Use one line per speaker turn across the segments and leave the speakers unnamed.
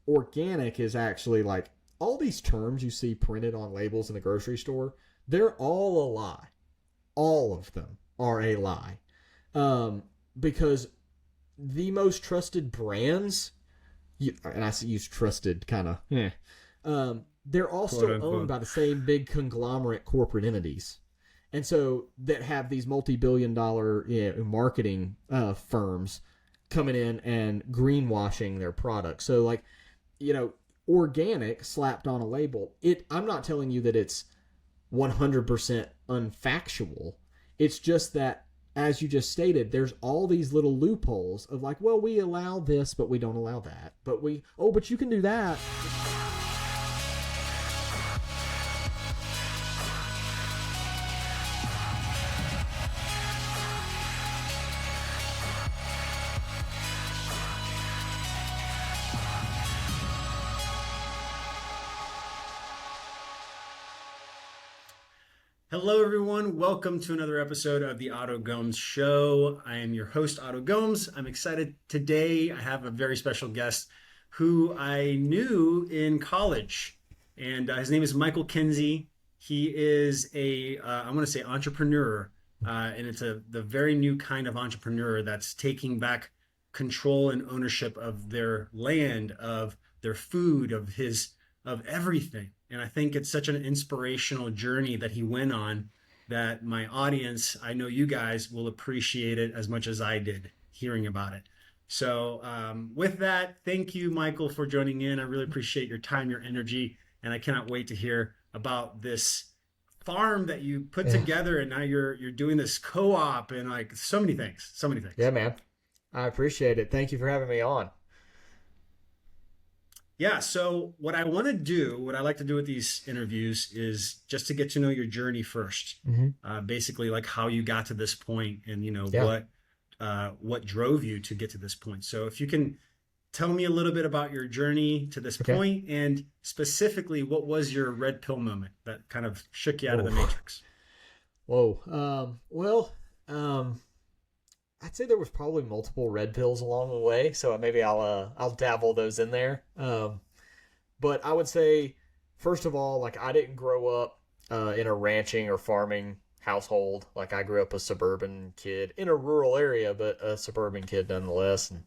Organic is actually like all these terms you see printed on labels in the grocery store. They're all a lie. All of them are a lie. Because the most trusted brands, and I use trusted kind of, they're all still owned by the same big conglomerate corporate entities. And so that have these multi-billion-dollar marketing firms coming in and greenwashing their products. So, like, organic slapped on a label. I'm not telling you that it's 100% unfactual. It's just that, as you just stated, there's all these little loopholes of like, well, we allow this, but we don't allow that. But but you can do that.
Hello, everyone. Welcome to another episode of the Otto Gomes Show. I am your host, Otto Gomes. I'm excited today. I have a very special guest who I knew in college, and his name is Michael Kinsey. He is I want to say entrepreneur, and it's the very new kind of entrepreneur that's taking back control and ownership of their land, of their food, of everything. And I think it's such an inspirational journey that he went on that my audience, I know you guys will appreciate it as much as I did hearing about it. So with that, thank you, Michael, for joining in. I really appreciate your time, your energy, and I cannot wait to hear about this farm that you put together, and now you're doing this co-op and like so many things.
Yeah, man. I appreciate it. Thank you for having me on.
Yeah, so what I like to do with these interviews is just to get to know your journey first. Mm-hmm. Basically, like how you got to this point and, what drove you to get to this point. So if you can tell me a little bit about your journey to this point, and specifically, what was your red pill moment that kind of shook you out of the matrix?
I'd say there was probably multiple red pills along the way, so maybe I'll dabble those in there. But I would say, first of all, like I didn't grow up in a ranching or farming household. Like I grew up a suburban kid in a rural area, but a suburban kid nonetheless. And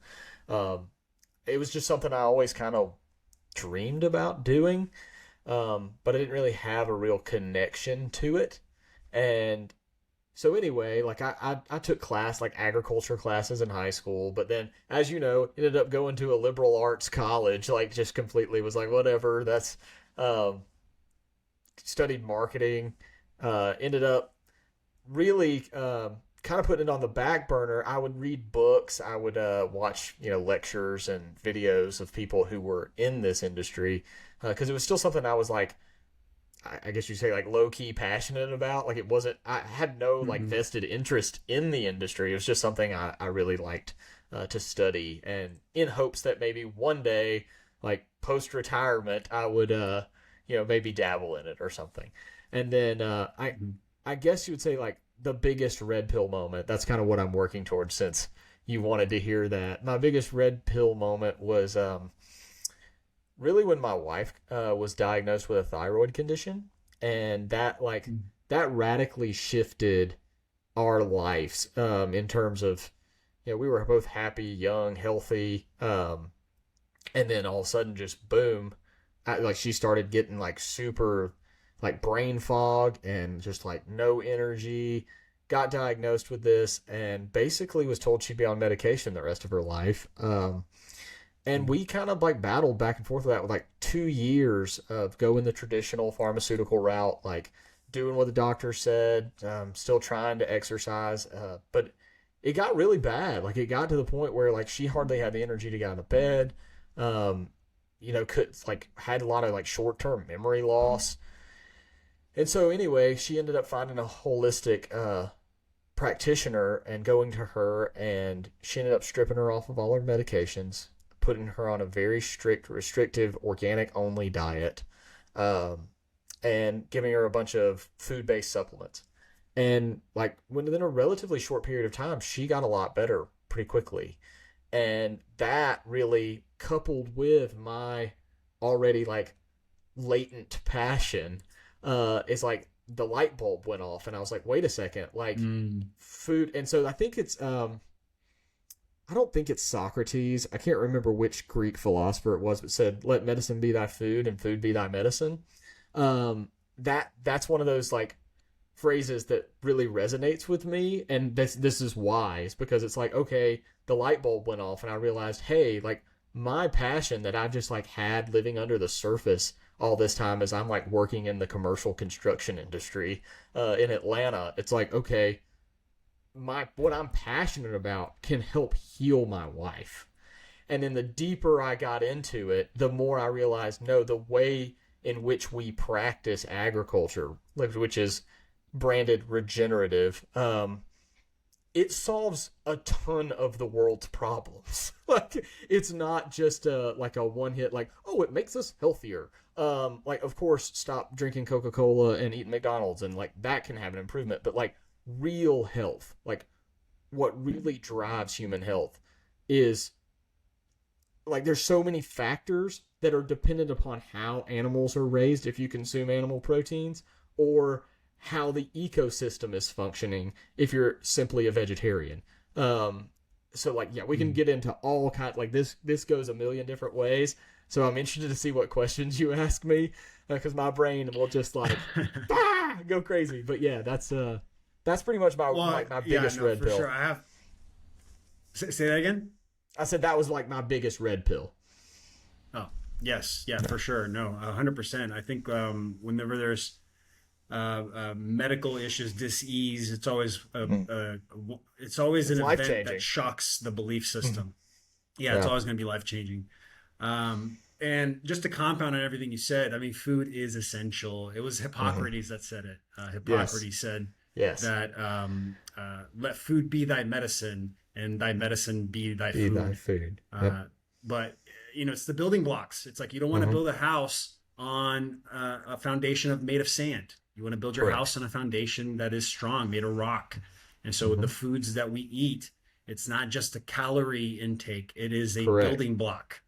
it was just something I always kind of dreamed about doing, but I didn't really have a real connection to it. And so anyway, like I took agriculture classes in high school, but then, as you know, ended up going to a liberal arts college, like just completely was like, whatever, that's, studied marketing, ended up really kind of putting it on the back burner. I would read books, I would watch, lectures and videos of people who were in this industry, because it was still something I was like, I guess you say like low key passionate about. Like I had no like vested interest in the industry. It was just something I really liked to study, and in hopes that maybe one day, like post retirement, I would maybe dabble in it or something. And then I guess you would say like the biggest red pill moment. That's kind of what I'm working towards, since you wanted to hear that. My biggest red pill moment was really when my wife was diagnosed with a thyroid condition, and that radically shifted our lives in terms of, we were both happy, young, healthy, and then all of a sudden just boom, she started getting like super like brain fog and just like no energy, got diagnosed with this, and basically was told she'd be on medication the rest of her life. And we kind of like battled back and forth with that with like 2 years of going the traditional pharmaceutical route, like doing what the doctor said, still trying to exercise. But it got really bad. Like it got to the point where like she hardly had the energy to get out of bed. Had a lot of like short-term memory loss. And so anyway, she ended up finding a holistic practitioner and going to her, and she ended up stripping her off of all her medications, putting her on a very strict, restrictive, organic-only diet, and giving her a bunch of food-based supplements. And like within a relatively short period of time, she got a lot better pretty quickly. And that really, coupled with my already like latent passion, is like the light bulb went off, and I was like, wait a second, like food. And so I think it's I don't think it's Socrates. I can't remember which Greek philosopher it was, but said, "Let medicine be thy food, and food be thy medicine." That's one of those like phrases that really resonates with me, and this is why. It's because it's like, okay, the light bulb went off, and I realized, hey, like my passion that I've just like had living under the surface all this time as I'm like working in the commercial construction industry in Atlanta. It's like, okay, what I'm passionate about can help heal my wife. And then the deeper I got into it, the more I realized, no, the way in which we practice agriculture, which is branded regenerative, it solves a ton of the world's problems. Like, it's not just like a one hit, like, oh, it makes us healthier. Like, of course, stop drinking Coca-Cola and eating McDonald's, and like that can have an improvement. But like real health, like what really drives human health is like there's so many factors that are dependent upon how animals are raised if you consume animal proteins, or how the ecosystem is functioning if you're simply a vegetarian. So like, yeah, we can get into all kind, like this goes a million different ways. So I'm interested to see what questions you ask me, because my brain will just like go crazy. But yeah, that's pretty much my biggest red pill.
Sure. I have. Say that again.
I said that was like my biggest red pill.
Oh yes, yeah, for sure. No, 100%. I think whenever there's medical issues, disease, it's always an event that shocks the belief system. Yeah, it's always going to be life changing. And just to compound on everything you said, I mean, food is essential. It was Hippocrates that said it. Hippocrates said that let food be thy medicine, and thy medicine be thy food.
Thy food.
But it's the building blocks. It's like you don't want to build a house on a foundation made of sand. You want to build your house on a foundation that is strong, made of rock. And so the foods that we eat, it's not just a calorie intake. It is a building block.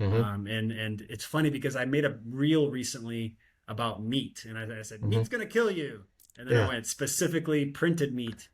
And it's funny because I made a reel recently about meat. And I said, meat's going to kill you. And then I went specifically printed meat.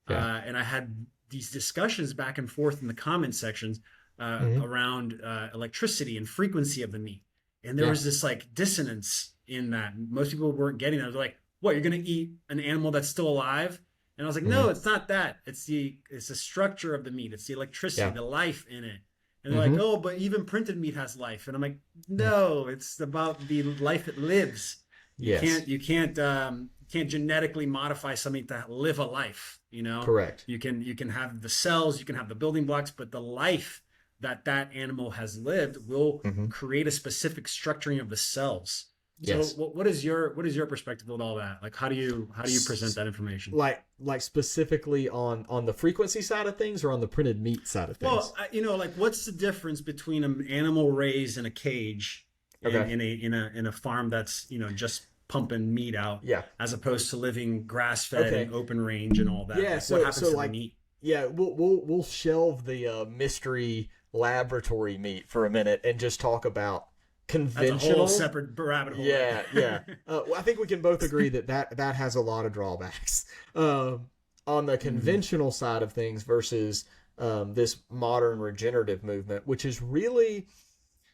And I had these discussions back and forth in the comment sections around electricity and frequency of the meat. And there was this like dissonance in that. Most people weren't getting that. They're like, what, you're going to eat an animal that's still alive? And I was like, no, it's not that. It's the structure of the meat. It's the electricity, the life in it. And they're like, oh, but even printed meat has life. And I'm like, no, it's about the life it lives. You can't genetically modify something to live a life, Correct. You can have the cells, you can have the building blocks, but the life that animal has lived will create a specific structuring of the cells. So what is your perspective on all that? Like, how do you present that information?
Like specifically on the frequency side of things, or on the printed meat side of things?
Well, like what's the difference between an animal raised in a cage in a farm that's, just pumping meat out, as opposed to living grass fed and open range and all that?
Yeah.
Like, what happens to the meat?
Yeah, we'll shelve the mystery laboratory meat for a minute and just talk about conventional.
That's a whole separate rabbit hole.
Yeah. I think we can both agree that has a lot of drawbacks. On the conventional side of things versus this modern regenerative movement, which is really,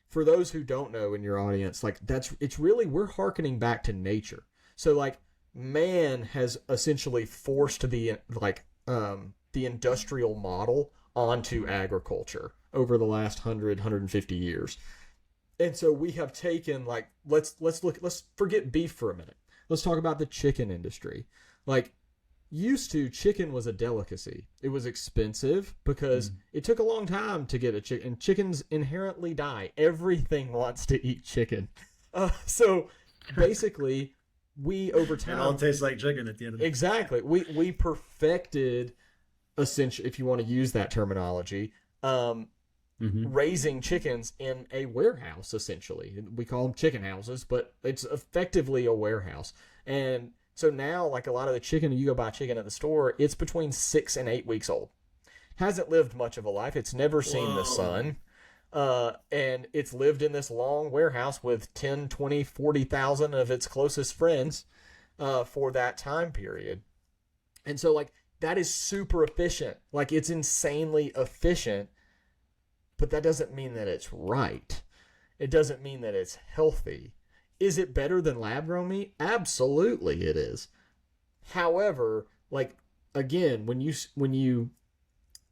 for those who don't know in your audience, like it's really, we're hearkening back to nature. So like man has essentially forced the industrial model onto agriculture over the last 150 years. And so we have taken, like, let's forget beef for a minute. Let's talk about the chicken industry. Like, used to, chicken was a delicacy. It was expensive because it took a long time to get a chicken. And chickens inherently die. Everything wants to eat chicken. So basically, we over time,
it all tastes like chicken at the end of the day.
Exactly. We perfected, essentially, if you want to use that terminology, raising chickens in a warehouse. Essentially, we call them chicken houses, but it's effectively a warehouse. And so now, like a lot of the chicken, you go buy chicken at the store, it's between 6 and 8 weeks old. hasn't lived much of a life. It's never seen the
Whoa.
sun. And it's lived in this long warehouse with 10, 20, 40,000 of its closest friends for that time period. And so, like, that is super efficient. Like, it's insanely efficient, but that doesn't mean that it's right. It doesn't mean that it's healthy. Is it better than lab-grown meat? Absolutely it is. However, like, again, when you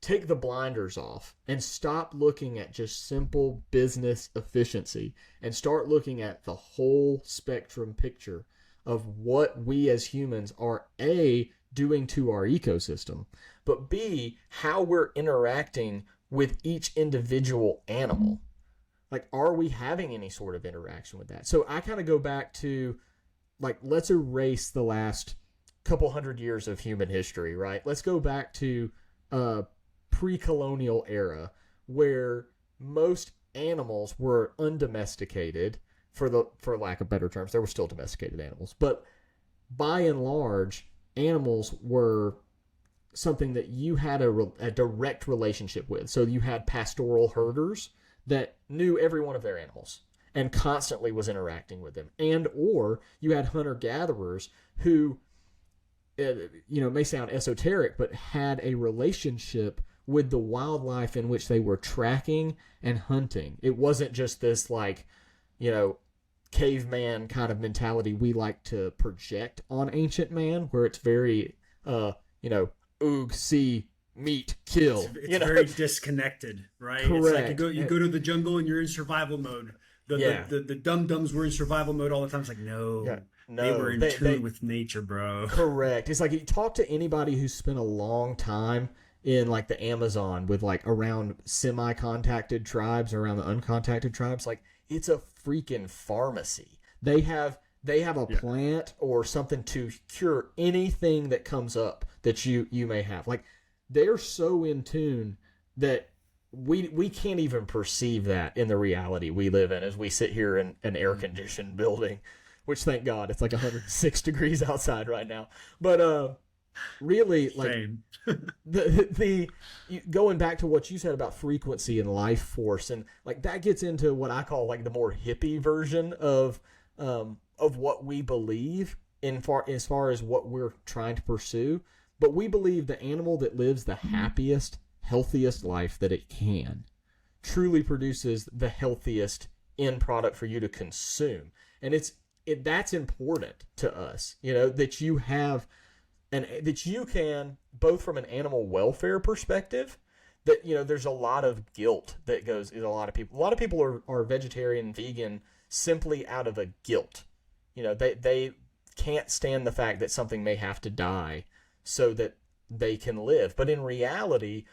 take the blinders off and stop looking at just simple business efficiency and start looking at the whole spectrum picture of what we as humans are A, doing to our ecosystem, but B, how we're interacting with each individual animal. Like, are we having any sort of interaction with that? So I kind of go back to, like, let's erase the last couple hundred years of human history, right? Let's go back to pre-colonial era where most animals were undomesticated, for lack of better terms. There were still domesticated animals, but by and large, animals were something that you had a direct relationship with. So you had pastoral herders that knew every one of their animals and constantly was interacting with them, and or you had hunter-gatherers who, it may sound esoteric, but had a relationship with the wildlife in which they were tracking and hunting. It wasn't just this, like, caveman kind of mentality we like to project on ancient man, where it's very, oog, see, meet, kill.
It's very disconnected, right?
Correct.
It's like you go to the jungle and you're in survival mode. The dum-dums were in survival mode all the time. It's like, no, they were in tune with nature, bro.
Correct. It's like, you talk to anybody who's spent a long time in, like, the Amazon with, like, around semi-contacted tribes, around the uncontacted tribes, like, it's a freaking pharmacy. They have a plant or something to cure anything that comes up that you may have. Like, they're so in tune that we can't even perceive that in the reality we live in as we sit here in an air-conditioned building, which, thank God, it's like 106 degrees outside right now. But really, like, the going back to what you said about frequency and life force, and, like, that gets into what I call, like, the more hippie version of what we believe as far as what we're trying to pursue. But we believe the animal that lives the happiest, healthiest life that it can truly produces the healthiest end product for you to consume. And that's important to us, that you have, and that you can, both from an animal welfare perspective, that, there's a lot of guilt that goes in a lot of people. A lot of people are vegetarian, vegan, simply out of a guilt. They can't stand the fact that something may have to die so that they can live. But in reality,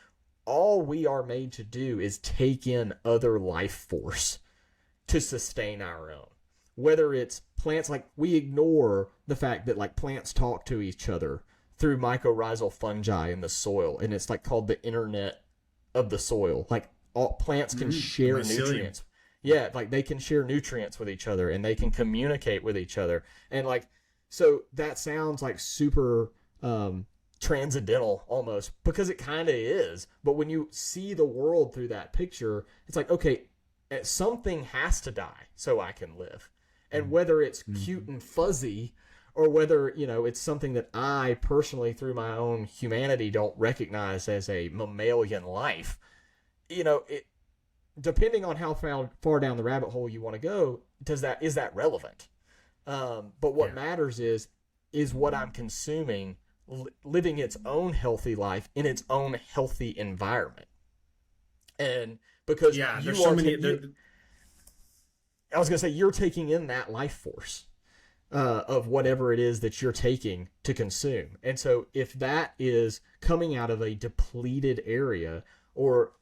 all we are made to do is take in other life force to sustain our own. Whether it's plants, like, we ignore the fact that, like, plants talk to each other through mycorrhizal fungi in the soil, and it's, like, called the internet of the soil. Like, all plants can share nutrients. Yeah, like, they can share nutrients with each other, and they can communicate with each other. And, like, so that sounds like super transcendental almost, because it kind of is. But when you see the world through that picture, it's like, okay, something has to die so I can live. And whether it's cute and fuzzy, or whether, it's something that I personally, through my own humanity, don't recognize as a mammalian life, depending on how far down the rabbit hole you want to go, is that relevant? But what matters is what I'm consuming living its own healthy life in its own healthy environment. And because
there's so many.
I was going to say, you're taking in that life force of whatever it is that you're taking to consume. And so if that is coming out of a depleted area, or,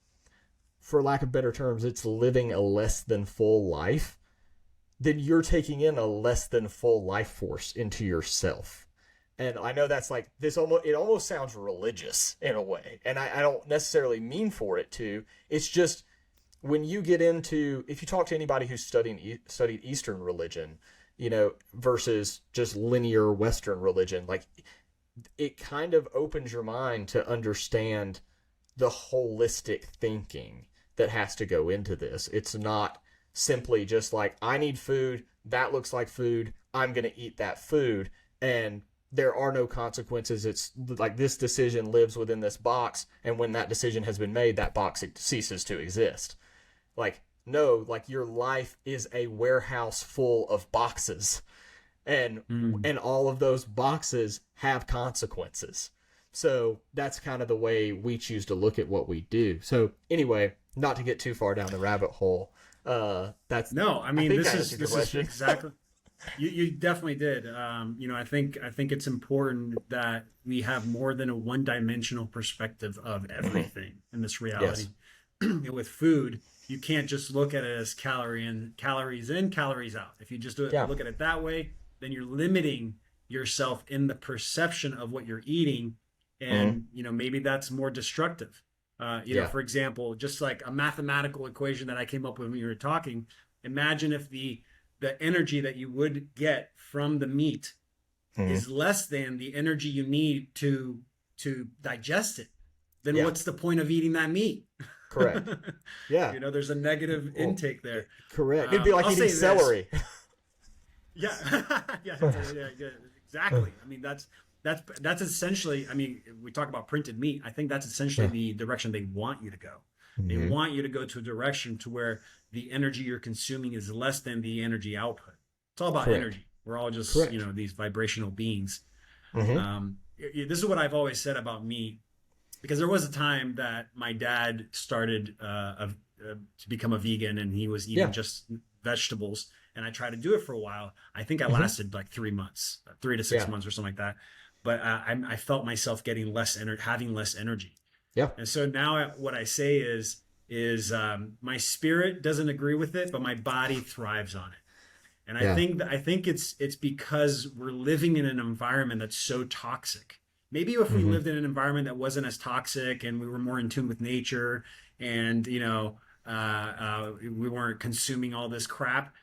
for lack of better terms, it's living a less than full life, then you're taking in a less than full life force into yourself. And I know that's like this. It almost sounds religious in a way, and I don't necessarily mean for it to. It's just, when you get into, if you talk to anybody who's studied Eastern religion, versus just linear Western religion, like, it kind of opens your mind to understand the holistic thinking that has to go into this. It's not simply just like, I need food, that looks like food, I'm going to eat that food, and there are no consequences. It's like, this decision lives within this box, and when that decision has been made, that box ceases to exist. Like, no, like, your life is a warehouse full of boxes, and all of those boxes have consequences. So that's kind of the way we choose to look at what we do. So anyway, not to get too far down the rabbit hole. That's
no, I mean, this is exactly. You definitely did. You know, I think it's important that we have more than a one-dimensional perspective of everything in this reality. Yes. With food, you can't just look at it as calories in, calories out. If you just look at it that way, then you're limiting yourself in the perception of what you're eating, and you know, maybe that's more destructive. You know, for example, just like a mathematical equation that I came up with when you were talking. Imagine if the energy that you would get from the meat is less than the energy you need to digest it. Then what's the point of eating that meat?
Correct. Yeah.
You know, there's a negative intake there.
Correct. It'd be like eating celery.
Yeah. Yeah, exactly. I mean, that's essentially, I mean, we talk about printed meat. I think that's essentially the direction they want you to go. They want you to go to a direction to where the energy you're consuming is less than the energy output. It's all about energy. We're all just, you know, these vibrational beings. This is what I've always said about meat, because there was a time that my dad started to become a vegan, and he was eating just vegetables. And I tried to do it for a while. I think I lasted like 3 months, 3 to 6 months or something like that. But I felt myself getting having less energy. Yeah. And so now what I say is my spirit doesn't agree with it, but my body thrives on it. And I think it's because we're living in an environment that's so toxic. Maybe if we lived in an environment that wasn't as toxic, and we were more in tune with nature, and you know, we weren't consuming all this crap,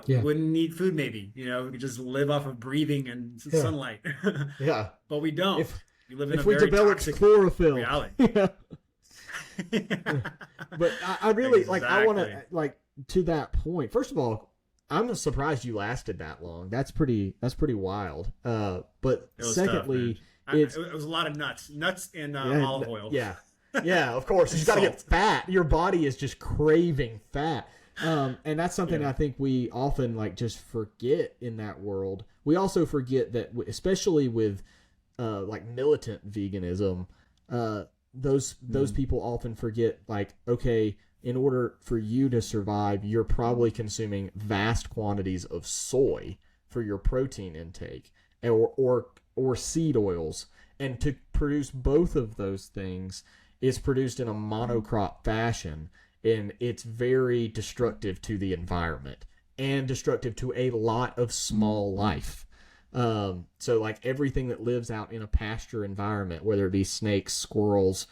we wouldn't need food. Maybe, you know, we could just live off of breathing and sunlight. But we don't. We live in a very toxic chlorophyll reality.
But I really like. I want to like to that point. First of all, I'm surprised you lasted that long. That's pretty wild. But secondly,
it was a lot of nuts and olive oil.
Yeah, of course. You got to get fat. Your body is just craving fat. And that's something I think we often like just forget in that world. We also forget that, especially with like militant veganism, those people often forget, like, okay, in order for you to survive, you're probably consuming vast quantities of soy for your protein intake, or seed oils, and to produce both of those things is produced in a monocrop fashion, and it's very destructive to the environment and destructive to a lot of small life. So like everything that lives out in a pasture environment, whether it be snakes, squirrels,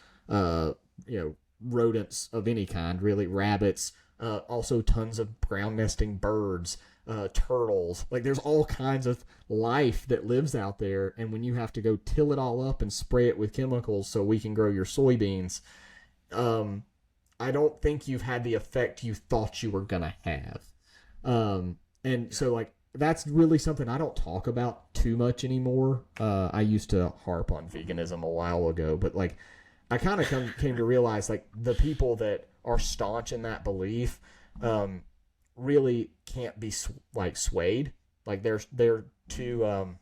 rodents of any kind, really, rabbits, also tons of ground nesting birds, turtles. Like there's all kinds of life that lives out there, and when you have to go till it all up and spray it with chemicals so we can grow your soybeans, I don't think you've had the effect you thought you were gonna have. So like that's really something I don't talk about too much anymore. I used to harp on veganism a while ago, but like I kind of came to realize, like, the people that are staunch in that belief really can't be swayed. Like they're too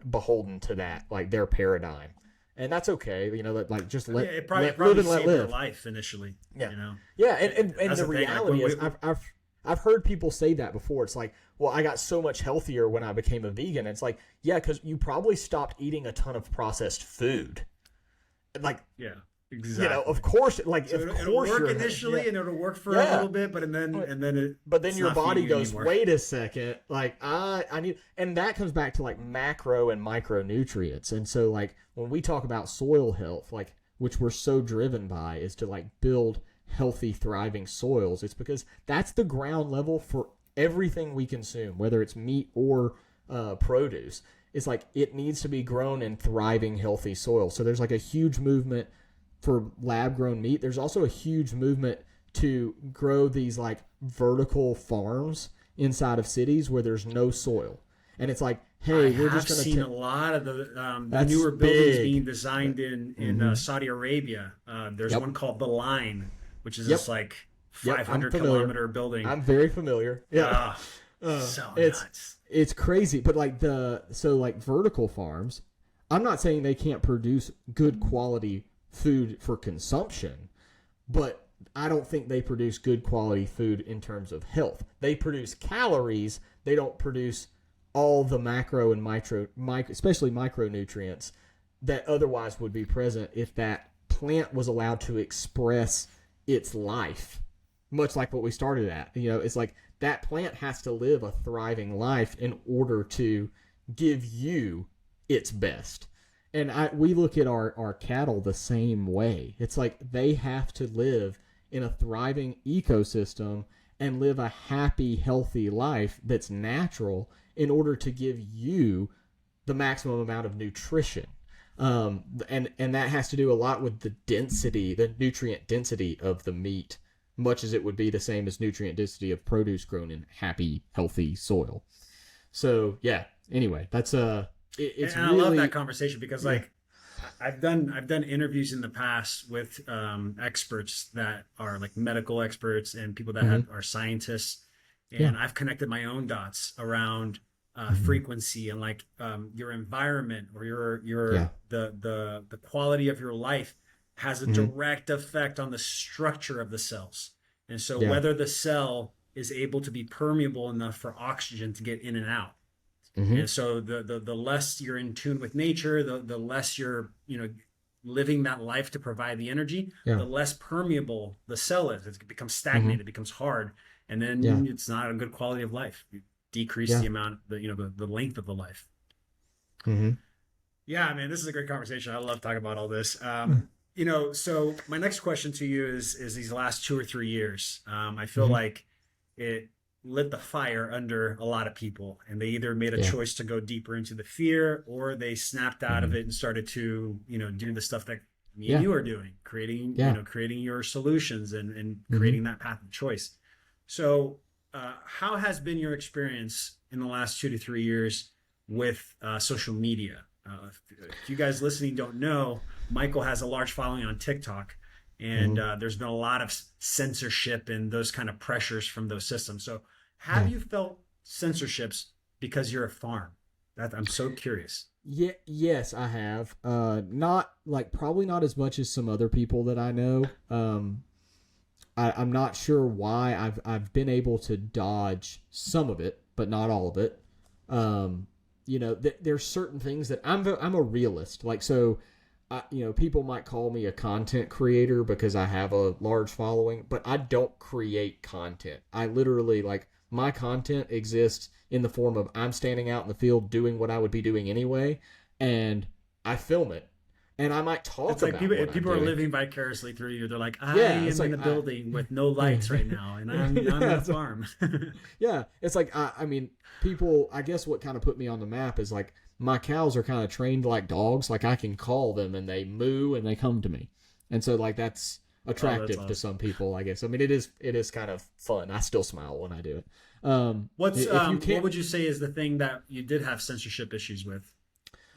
beholden to that, like their paradigm, and that's okay. You know, that like just let
it probably
live and let live.
Their life initially.
Yeah,
you know.
Yeah, and the reality is, I've heard people say that before. It's like, well, I got so much healthier when I became a vegan. It's like, yeah, because you probably stopped eating a ton of processed food. Like, yeah, exactly. You know, of course, like, so
it'll work initially, and it'll work for a little bit, but
then your body goes, anymore. Wait a second, like I need, and that comes back to like macro and micronutrients. And so like when we talk about soil health, like, which we're so driven by, is to like build healthy, thriving soils. It's because that's the ground level for everything we consume, whether it's meat or produce. It's like it needs to be grown in thriving, healthy soil. So there's like a huge movement for lab grown meat, there's also a huge movement to grow these like vertical farms inside of cities where there's no soil. And it's like, hey, we're just going to
seen a lot of the newer buildings being designed in Saudi Arabia. There's one called The Line, which is this like 500-kilometer building.
I'm very familiar. Yeah.
So nuts.
It's crazy. But like vertical farms, I'm not saying they can't produce good quality food for consumption, but I don't think they produce good quality food in terms of health. They produce calories. They don't produce all the macro and especially micronutrients that otherwise would be present if that plant was allowed to express its life, much like what we started at. It's like that plant has to live a thriving life in order to give you its best. And we look at our cattle the same way. It's like they have to live in a thriving ecosystem and live a happy, healthy life that's natural in order to give you the maximum amount of nutrition. And that has to do a lot with the nutrient density of the meat, much as it would be the same as nutrient density of produce grown in happy, healthy soil. So, yeah, anyway, that's it's
and
really,
I love that conversation because like I've done interviews in the past with experts that are like medical experts and people that are scientists, and I've connected my own dots around frequency and like your environment or the quality of your life has a direct effect on the structure of the cells. And so whether the cell is able to be permeable enough for oxygen to get in and out. And so the less you're in tune with nature, the less you're living that life to provide the energy, the less permeable the cell is. It becomes stagnated, it becomes hard, and then it's not a good quality of life. You decrease the amount, the length of the life. Yeah, man, this is a great conversation. I love talking about all this. So my next question to you is these last 2 or 3 years. I feel like it lit the fire under a lot of people, and they either made a choice to go deeper into the fear, or they snapped out of it and started to do the stuff that me and you are doing, creating your solutions and creating that path of choice. So how has been your experience in the last 2 to 3 years with social media? If you guys listening don't know, Michael has a large following on TikTok, and there's been a lot of censorship and those kind of pressures from those systems. So have you felt censorships because you're a farm? I'm so curious.
Yeah, yes, I have. Probably not as much as some other people that I know. I'm not sure why I've been able to dodge some of it, but not all of it. There's certain things that I'm a realist. People might call me a content creator because I have a large following, but I don't create content. I literally, my content exists in the form of I'm standing out in the field doing what I would be doing anyway, and I film it. And I might talk
it's like
about
people are living vicariously through you. They're like, I am in a building with no lights right now, and I'm on a farm.
It's like, people, I guess what kind of put me on the map is like, my cows are kind of trained like dogs. Like I can call them and they moo and they come to me. And so that's attractive to some people, I guess. It is kind of fun. I still smile when I do it.
What would you say is the thing that you did have censorship issues with?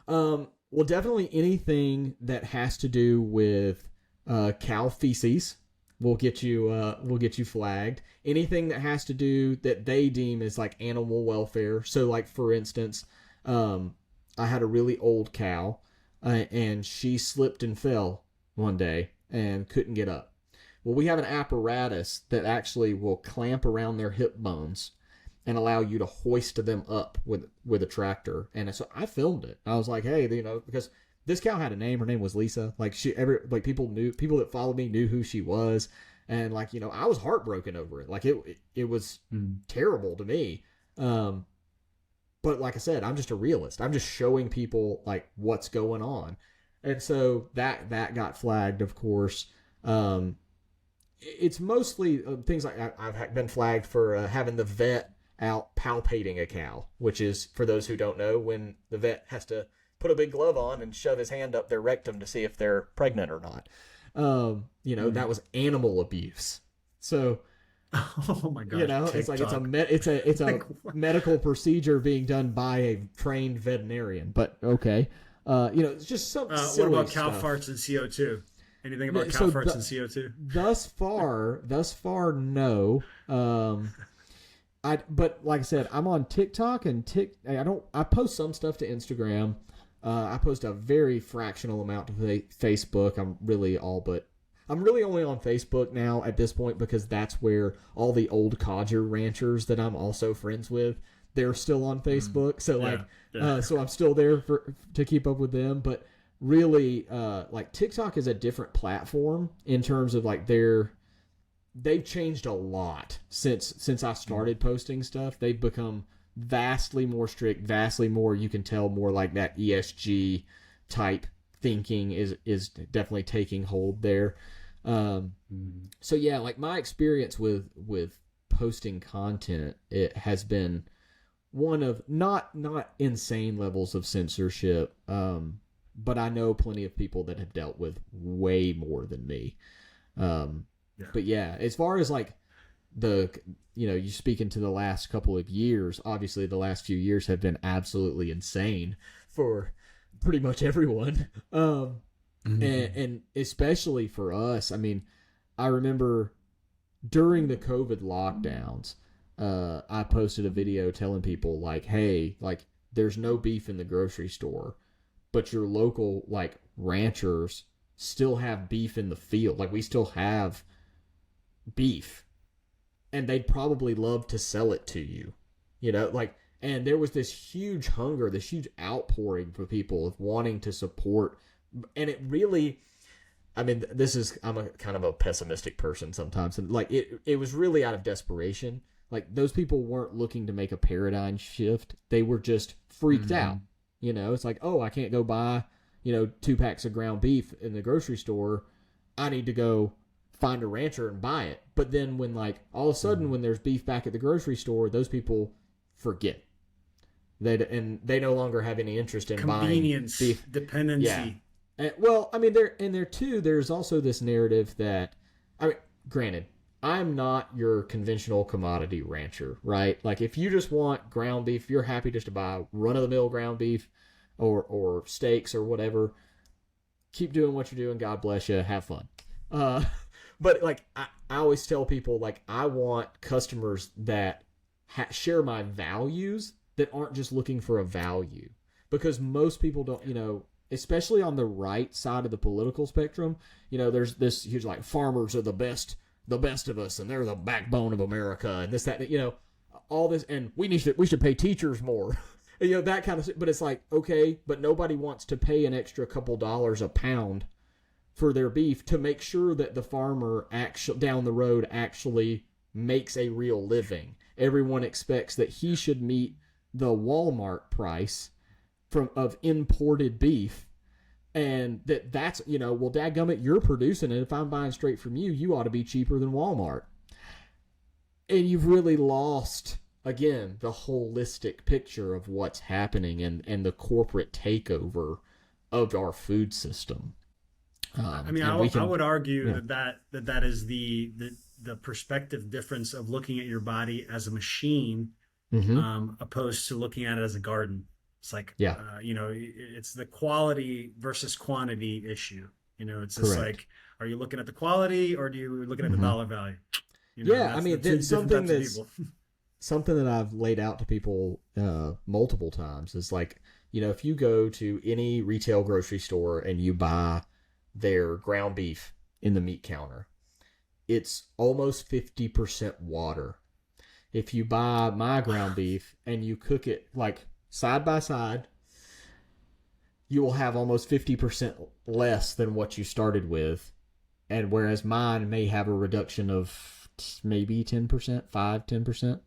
Well, definitely anything that has to do with cow feces will get you flagged. Anything that has to do that they deem as like animal welfare. So like for instance, I had a really old cow, and she slipped and fell one day and couldn't get up. Well, we have an apparatus that actually will clamp around their hip bones and allow you to hoist them up with a tractor. And so I filmed it. I was like, hey, because this cow had a name. Her name was Lisa. People that followed me knew who she was. And I was heartbroken over it. It was terrible to me. But like I said, I'm just a realist. I'm just showing people what's going on. And so that got flagged, of course. It's mostly things like I've been flagged for having the vet out palpating a cow, which is, for those who don't know, when the vet has to put a big glove on and shove his hand up their rectum to see if they're pregnant or not. That was animal abuse. So,
Oh my gosh,
it's like
TikTok.
it's a
Like,
medical procedure being done by a trained veterinarian. But okay, it's just some
what
silly
about cow
stuff.
farts and CO2? Anything about cow
So
farts and CO2?
thus far, no. But like I said, I'm on TikTok and I post some stuff to Instagram. I post a very fractional amount to Facebook. I'm really only on Facebook now at this point because that's where all the old codger ranchers that I'm also friends with, they're still on Facebook. So so I'm still there to keep up with them. But really, like TikTok is a different platform in terms of like they've changed a lot since I started posting stuff. They've become vastly more strict, vastly more, you can tell, more like that ESG type thinking is definitely taking hold there. So yeah, like my experience with posting content, it has been one of not insane levels of censorship, but I know plenty of people that have dealt with way more than me. But yeah, as far as like you speaking to the last couple of years, obviously the last few years have been absolutely insane for pretty much everyone. And especially for us. I mean, I remember during the COVID lockdowns, I posted a video telling people like, hey, like there's no beef in the grocery store, but your local like ranchers still have beef in the field. Like we still have beef and they'd probably love to sell it to you, and there was this huge hunger, this huge outpouring for people of wanting to support. And it really, I mean, I'm a kind of a pessimistic person sometimes. And like, it was really out of desperation. Like those people weren't looking to make a paradigm shift. They were just freaked out. It's like, oh, I can't go buy, 2 packs of ground beef in the grocery store. I need to go find a rancher and buy it. But then when like all of a sudden when there's beef back at the grocery store, those people forget. They no longer have any interest in
Convenience,
buying beef.
dependency.
Yeah. Well, I mean, there too, there's also this narrative that, I mean, granted, I'm not your conventional commodity rancher, right? Like if you just want ground beef, you're happy just to buy run-of-the-mill ground beef or steaks or whatever. Keep doing what you're doing. God bless you. Have fun. But like I always tell people, like I want customers that share my values, that aren't just looking for a value, because most people don't, especially on the right side of the political spectrum, there's this huge like farmers are the best of us, and they're the backbone of America, and this, that, all this, and we should pay teachers more, that kind of. But it's like, okay, but nobody wants to pay an extra couple dollars a pound for their beef to make sure that the farmer down the road actually makes a real living. Everyone expects that he should meet the Walmart price of imported beef, and that's well, dadgummit, you're producing it. If I'm buying straight from you, you ought to be cheaper than Walmart. And you've really lost, again, the holistic picture of what's happening and the corporate takeover of our food system.
I mean, I would argue that is the perspective difference of looking at your body as a machine, opposed to looking at it as a garden. It's like, it's the quality versus quantity issue. It's just like, are you looking at the quality or are you looking at the dollar value?
I mean, it's something that I've laid out to people multiple times is like, if you go to any retail grocery store and you buy their ground beef in the meat counter, it's almost 50% water. If you buy my ground beef and you cook it like side by side, you will have almost 50% less than what you started with. And whereas mine may have a reduction of maybe 10%, 10%.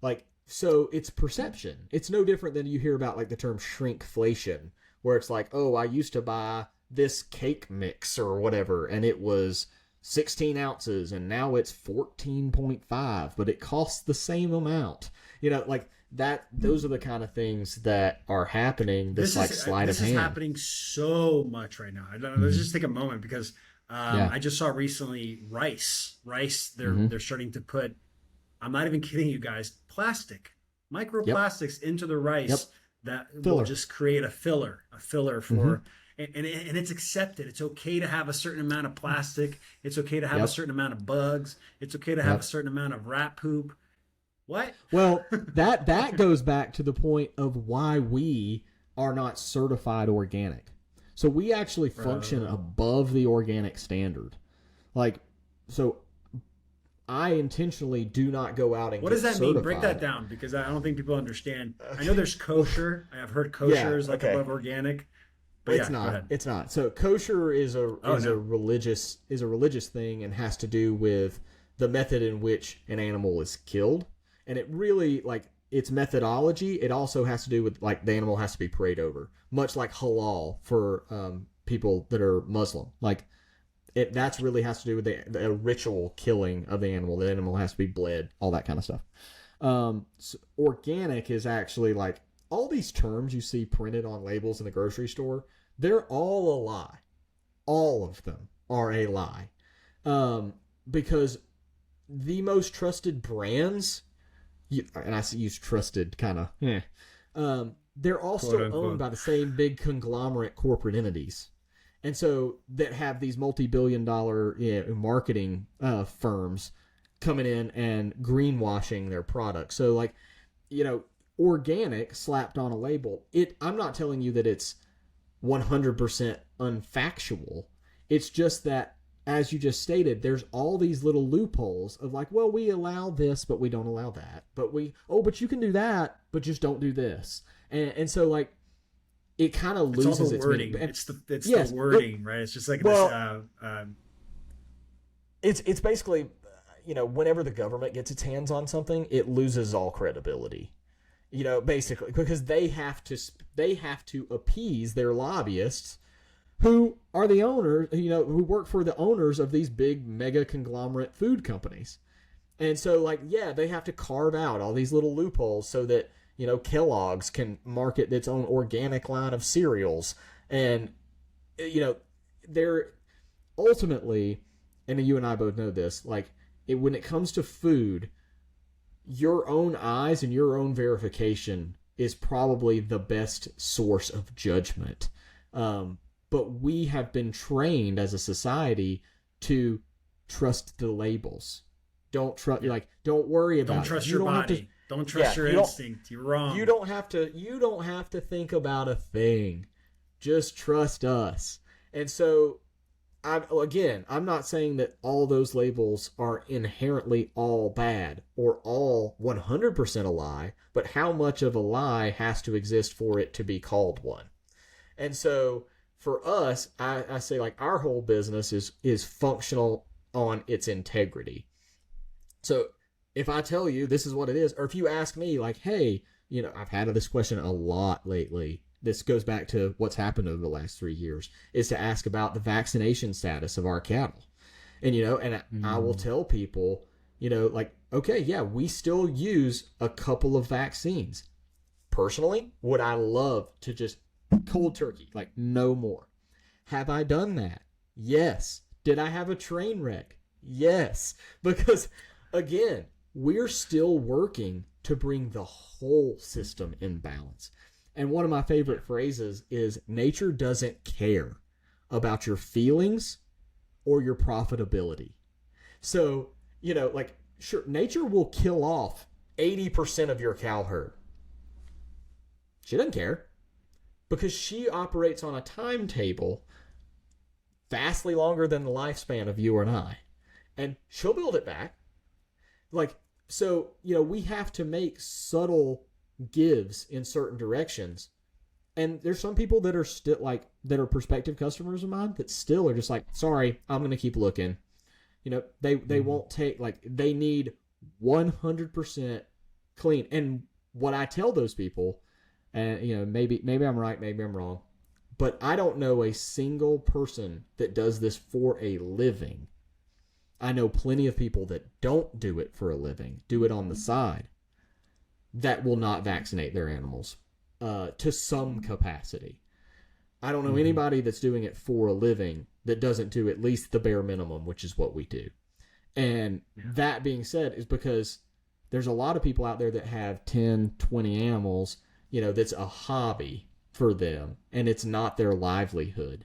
Like, so it's perception. It's no different than you hear about like the term shrinkflation, where it's like, oh, I used to buy this cake mix or whatever, and it was 16 ounces, and now it's 14.5, but it costs the same amount. Like those are the kind of things that are happening. This like sleight of
this is
hand.
happening so much right now. I don't know. Let's just take a moment because
Yeah.
I just saw recently rice.
Hmm.
They're starting to put. I'm not even kidding you guys.
Yep.
Microplastics into the
Yep.
rice that will
Filler.
just create a filler
Hmm.
for. And it's accepted. It's okay to have a certain amount of plastic. It's okay to have a
Yep.
certain amount of bugs. It's okay to have a
Yep.
certain amount of rat poop. What?
Well, that goes back to the point of why we are not certified organic. So we actually function
Bro.
above the organic standard. Like, so I intentionally do not go out and
What
get
does that
certified.
mean? Break that down because I don't think people understand. I know there's kosher. I have heard kosher is like
okay.
above organic. But
It's
yeah, go
not.
ahead.
It's not. So kosher is a
No.
religious thing and has to do with the method in which an animal is killed. And it really like its methodology. It also has to do with like the animal has to be prayed over, much like halal for people that are Muslim. Like that's really has to do with the ritual killing of the animal. The animal has to be bled, all that kind of stuff. So organic is actually like all these terms you see printed on labels in the grocery store. They're all a lie. All of them are a lie. Because the most trusted brands, and I use trusted kind of, they're all
Quote,
still
unquote.
owned by the same big conglomerate corporate entities. And so that have these multi-billion-dollar marketing firms coming in and greenwashing their products. So like, organic slapped on a label. I'm not telling you that it's 100% unfactual. It's just that, as you just stated, there's all these little loopholes of like, well, we allow this, but we don't allow that. But but you can do that, but just don't do this. And so like, it kind of loses
It's all the
its
wording.
meaning.
It's
Yes,
the wording, right? It's just like
well,
this.
it's basically, whenever the government gets its hands on something, it loses all credibility. Basically, because they have to appease their lobbyists, who are the owners, who work for the owners of these big mega conglomerate food companies. And so, like, yeah, they have to carve out all these little loopholes so that, Kellogg's can market its own organic line of cereals. And, they're ultimately, and you and I both know this, like, when it comes to food, your own eyes and your own verification is probably the best source of judgment. But we have been trained as a society to trust the labels. Don't worry about
Don't trust
it.
your body. Don't trust your instinct. You're wrong.
You don't have to think about a thing. Just trust us. And so I'm not saying that all those labels are inherently all bad or all 100% a lie, but how much of a lie has to exist for it to be called one? And so for us, I say like our whole business is functional on its integrity. So if I tell you this is what it is, or if you ask me like, hey, I've had this question a lot lately. This goes back to what's happened over the last 3 years, is to ask about the vaccination status of our cattle. And, I will tell people, like, okay, yeah, we still use a couple of vaccines. Personally, would I love to just cold turkey, like no more? Have I done that? Yes. Did I have a train wreck? Yes. Because, again, we're still working to bring the whole system in balance. And one of my favorite phrases is nature doesn't care about your feelings or your profitability. So, sure, nature will kill off 80% of your cow herd. She doesn't care because she operates on a timetable vastly longer than the lifespan of you and I. And she'll build it back. So, we have to make subtle gives in certain directions. And there's some people that are still that are prospective customers of mine that still are just like, sorry, I'm going to keep looking. They won't take, they need 100% clean. And what I tell those people, and maybe I'm right, maybe I'm wrong, but I don't know a single person that does this for a living. I know plenty of people that don't do it for a living, do it on the side. that will not vaccinate their animals to some capacity. I don't know anybody that's doing it for a living that doesn't do at least the bare minimum, which is what we do. And that being said is because there's a lot of people out there that have 10, 20 animals, that's a hobby for them and it's not their livelihood.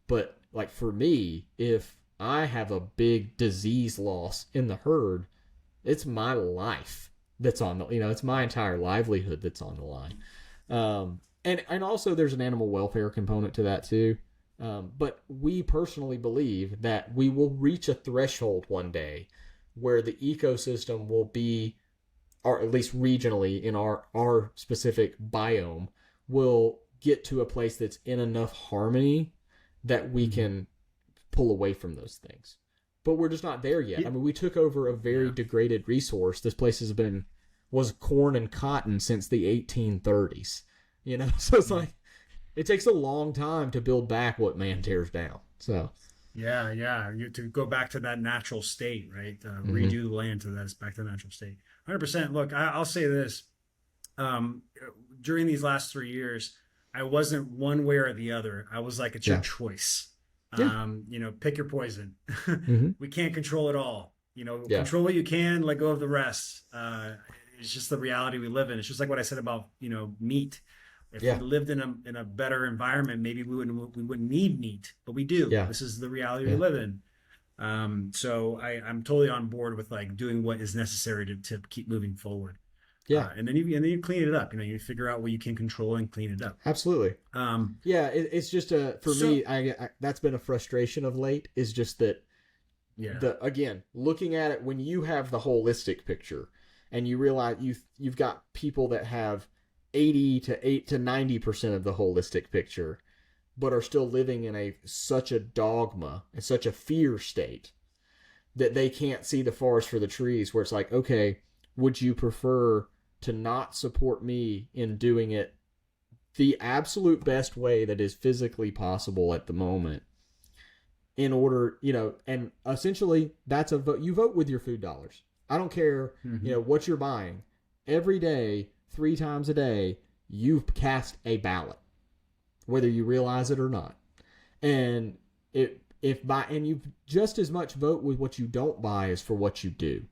But like for me, if I have a big disease loss in the herd, it's my life that's on the, it's my entire livelihood that's on the line. And also there's an animal welfare component to that too. But we personally believe that we will reach a threshold one day where the ecosystem will be, or at least regionally in our specific biome, will get to a place that's in enough harmony that we can pull away from those things. But we're just not there yet. I mean, we took over a very degraded resource. This place was corn and cotton since the 1830s. So it's like, it takes a long time to build back what man tears down. So to go back to that natural state, right? Redo the land to that back to the natural state. 100%. Look, I'll say this: during these last 3 years, I wasn't one way or the other. I was like, it's your choice. Pick your poison. We can't control it all. Control what you can, let go of the rest. It's just the reality we live in. It's just like what I said about meat. If we lived in a better environment, maybe we wouldn't need meat, but we do. This is the reality we live in. So I'm totally on board with like doing what is necessary to keep moving forward. And then you clean it up. You figure out what you can control and clean it up. Absolutely. It's just for me. I that's been a frustration of late. Is just that. Again, looking at it when you have the holistic picture, and you realize you've got people that have 80 to 90% of the holistic picture, but are still living in such a dogma and such a fear state that they can't see the forest for the trees, where it's like, okay, would you prefer to not support me in doing it the absolute best way that is physically possible at the moment in order, and essentially that's a vote. You vote with your food dollars. I don't care, what you're buying. Every day, 3 times a day, you cast a ballot, whether you realize it or not. And you just as much vote with what you don't buy as for what you do.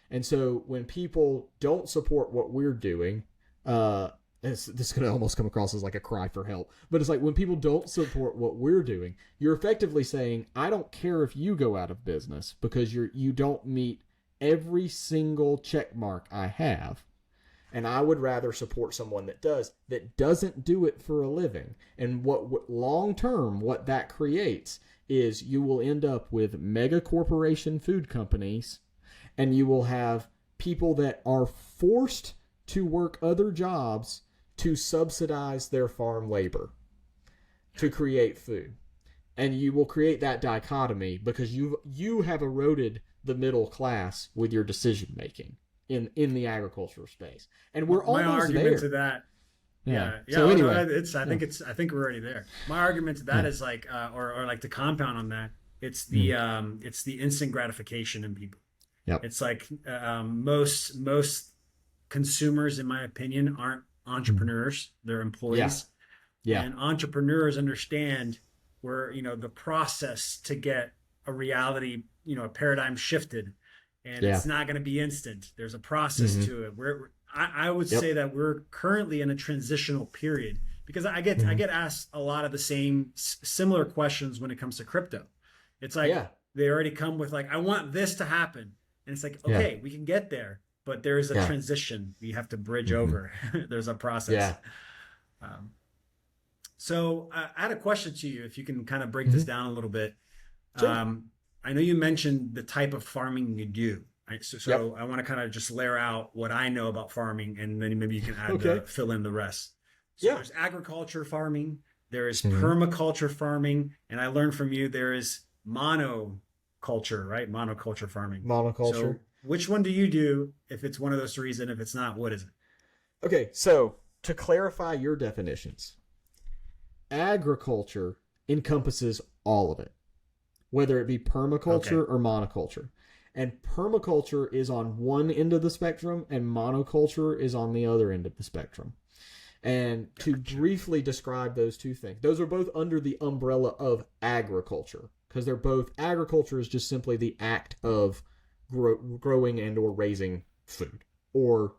And so when people don't support what we're doing, this is going to almost come across as like a cry for help, but it's like when people don't support what we're doing, you're effectively saying, I don't care if you go out of business because you don't meet every single check mark I have. And I would rather support someone that doesn't do it for a living. And what long term, what that creates is you will end up with mega corporation food companies, and you will have people that are forced to work other jobs to subsidize their farm labor to create food. And you will create that dichotomy because you have eroded the middle class with your decision making in the agricultural space, and we're almost
my argument
there.
To that,
So anyway,
I think we're already there. My argument to that is like, or like to compound on that, it's the instant gratification in people. It's like most consumers, in my opinion, aren't entrepreneurs; they're employees. And entrepreneurs understand where the process to get a reality, a paradigm shifted. And it's not going to be instant. There's a process to it. I would say that we're currently in a transitional period because I get asked a lot of the similar questions when it comes to crypto. It's like they already come with like, I want this to happen, and it's like, okay, we can get there, but there is a transition we have to bridge over. There's a process. So I had a question to you, if you can kind of break this down a little bit. Sure. I know you mentioned the type of farming you do. Right? So I want to kind of just layer out what I know about farming, and then maybe you can add fill in the rest. So there's agriculture farming, there is permaculture farming, and I learned from you there is monoculture, right? Monoculture farming.
Monoculture.
So which one do you do? If it's one of those 3, and if it's not, what is it?
Okay, so to clarify your definitions, agriculture encompasses all of it, whether it be permaculture or monoculture. And permaculture is on one end of the spectrum, and monoculture is on the other end of the spectrum. And to briefly describe those two things, those are both under the umbrella of agriculture, because they're both, agriculture is just simply the act of growing and or raising food, or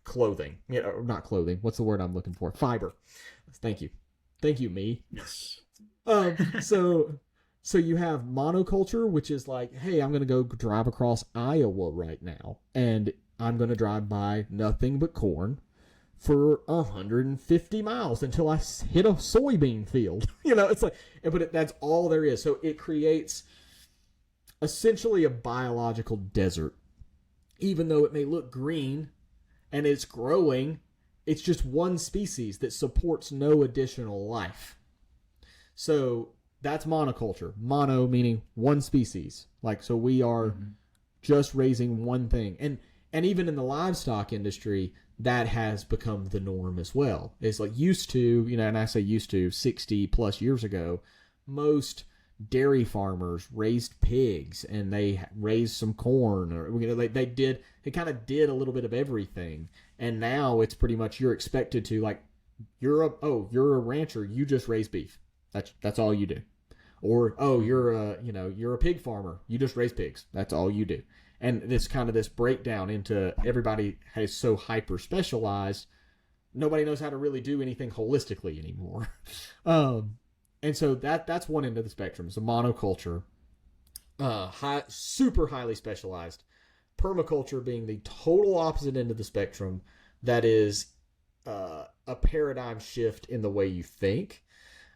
clothing, not clothing, what's the word I'm looking for, fiber. Thank you, me.
Yes.
So you have monoculture, which is like, hey, I'm going to go drive across Iowa right now, and I'm going to drive by nothing but corn for 150 miles until I hit a soybean field. It's like, but that's all there is. So it creates essentially a biological desert. Even though it may look green and it's growing, it's just one species that supports no additional life. So that's monoculture. Mono meaning one species. Like, so we are just raising one thing. And even in the livestock industry, that has become the norm as well. It's like used to, and I say used to, 60 plus years ago, most dairy farmers raised pigs and they raised some corn, or they kind of did a little bit of everything. And now it's pretty much you're expected to, like, you're a rancher, you just raise beef. That's all you do. Or you're a pig farmer, you just raise pigs. That's all you do. And this kind of this breakdown into everybody is so hyper specialized, nobody knows how to really do anything holistically anymore. And so that's one end of the spectrum. So monoculture, super highly specialized. Permaculture being the total opposite end of the spectrum. That is a paradigm shift in the way you think.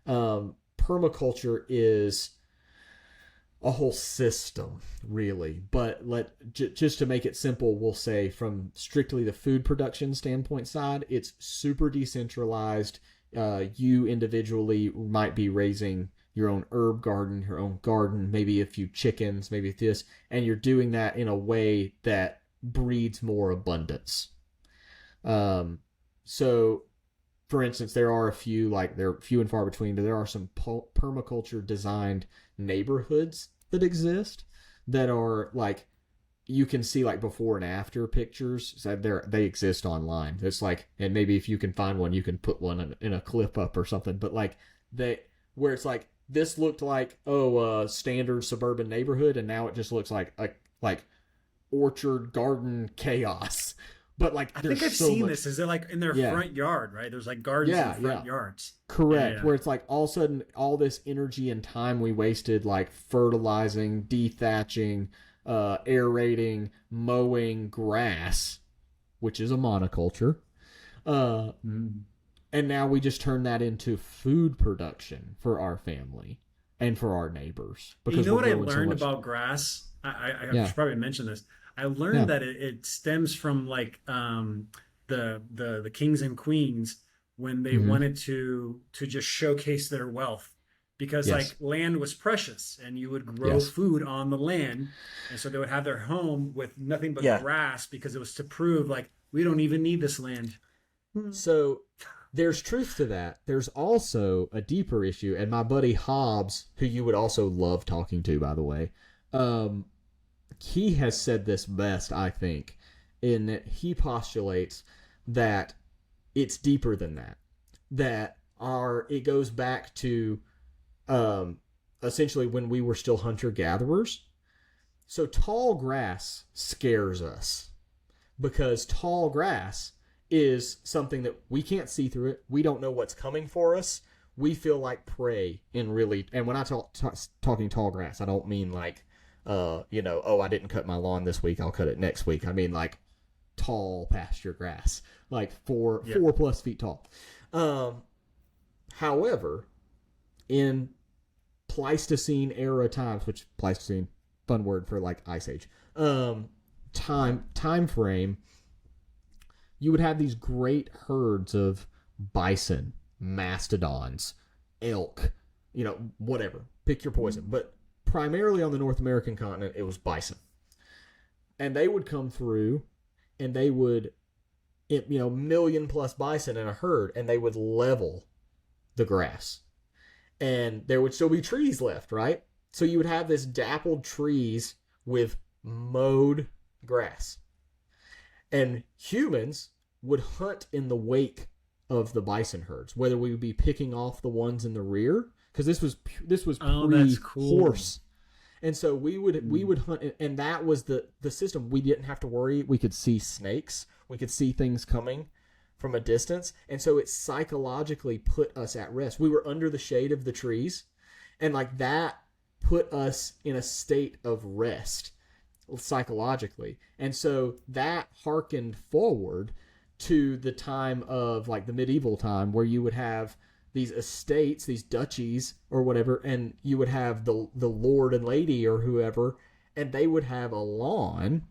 Permaculture is a whole system, really. But just to make it simple, we'll say from strictly the food production standpoint side, it's super decentralized. You individually might be raising your own herb garden, your own garden, maybe a few chickens, maybe this, and you're doing that in a way that breeds more abundance. So, for instance, there are few and far between, but there are some permaculture designed neighborhoods that exist that are like, you can see like before and after pictures. So they exist online. It's like, and maybe if you can find one, you can put one in a clip up or something. But like where it's like, this looked like standard suburban neighborhood, and now it just looks like orchard garden chaos. But like,
I think I've seen this. Is it like in their front yard, right? There's like gardens in front yards.
Correct. Yeah. Where it's like all of a sudden all this energy and time we wasted, like fertilizing, dethatching, aerating, mowing grass, which is a monoculture. And now we just turn that into food production for our family and for our neighbors.
Because you know what I learned about grass? I should probably mention this. I learned that it stems from like the kings and queens when they wanted to just showcase their wealth, because like land was precious and you would grow food on the land, and so they would have their home with nothing but grass, because it was to prove like we don't even need this land.
So there's truth to that. There's also a deeper issue, and my buddy Hobbs, who you would also love talking to, by the way, he has said this best, I think, in that he postulates that it's deeper than that. That it goes back to essentially when we were still hunter-gatherers. So tall grass scares us, because tall grass is something that we can't see through it. We don't know what's coming for us. We feel like prey and when I talking tall grass, I don't mean like, I didn't cut my lawn this week, I'll cut it next week. I mean like tall pasture grass, like 4+ feet tall. However, in Pleistocene era times, which Pleistocene, fun word for like Ice Age, time frame, you would have these great herds of bison, mastodons, elk, whatever, pick your poison. But primarily on the North American continent, it was bison. And they would come through, and they would, million+ bison in a herd, and they would level the grass. And there would still be trees left, right? So you would have this dappled trees with mowed grass. And humans would hunt in the wake of the bison herds, whether we would be picking off the ones in the rear, because this was pre-horse. And so we would hunt, and that was the system. We didn't have to worry. We could see snakes. We could see things coming from a distance. And so it psychologically put us at rest. We were under the shade of the trees, and like that put us in a state of rest psychologically. And so that harkened forward to the time of like the medieval time, where you would have these estates, these duchies or whatever, and you would have the lord and lady or whoever, and they would have a lawn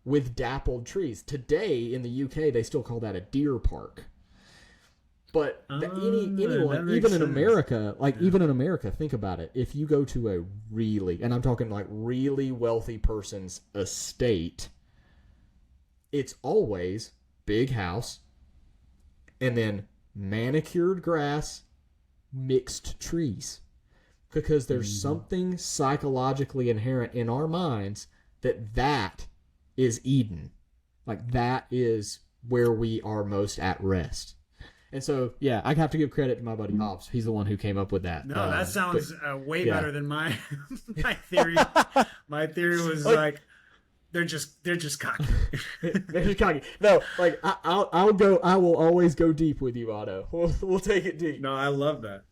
with dappled trees. Today in the UK, they still call that a deer park. But anyone, even in America, even in America, think about it. If you go to a really, and I'm talking like really wealthy person's estate, it's always big house and then manicured grass, mixed trees. Because there's something psychologically inherent in our minds that is Eden. Like that is where we are most at rest. And so, yeah, I have to give credit to my buddy Hobbs. He's the one who came up with that.
No, that sounds way better than my theory. My theory was like they're just cocky.
They're just cocky. No, like I will always go deep with you, Otto. We'll take it deep.
No, I love that.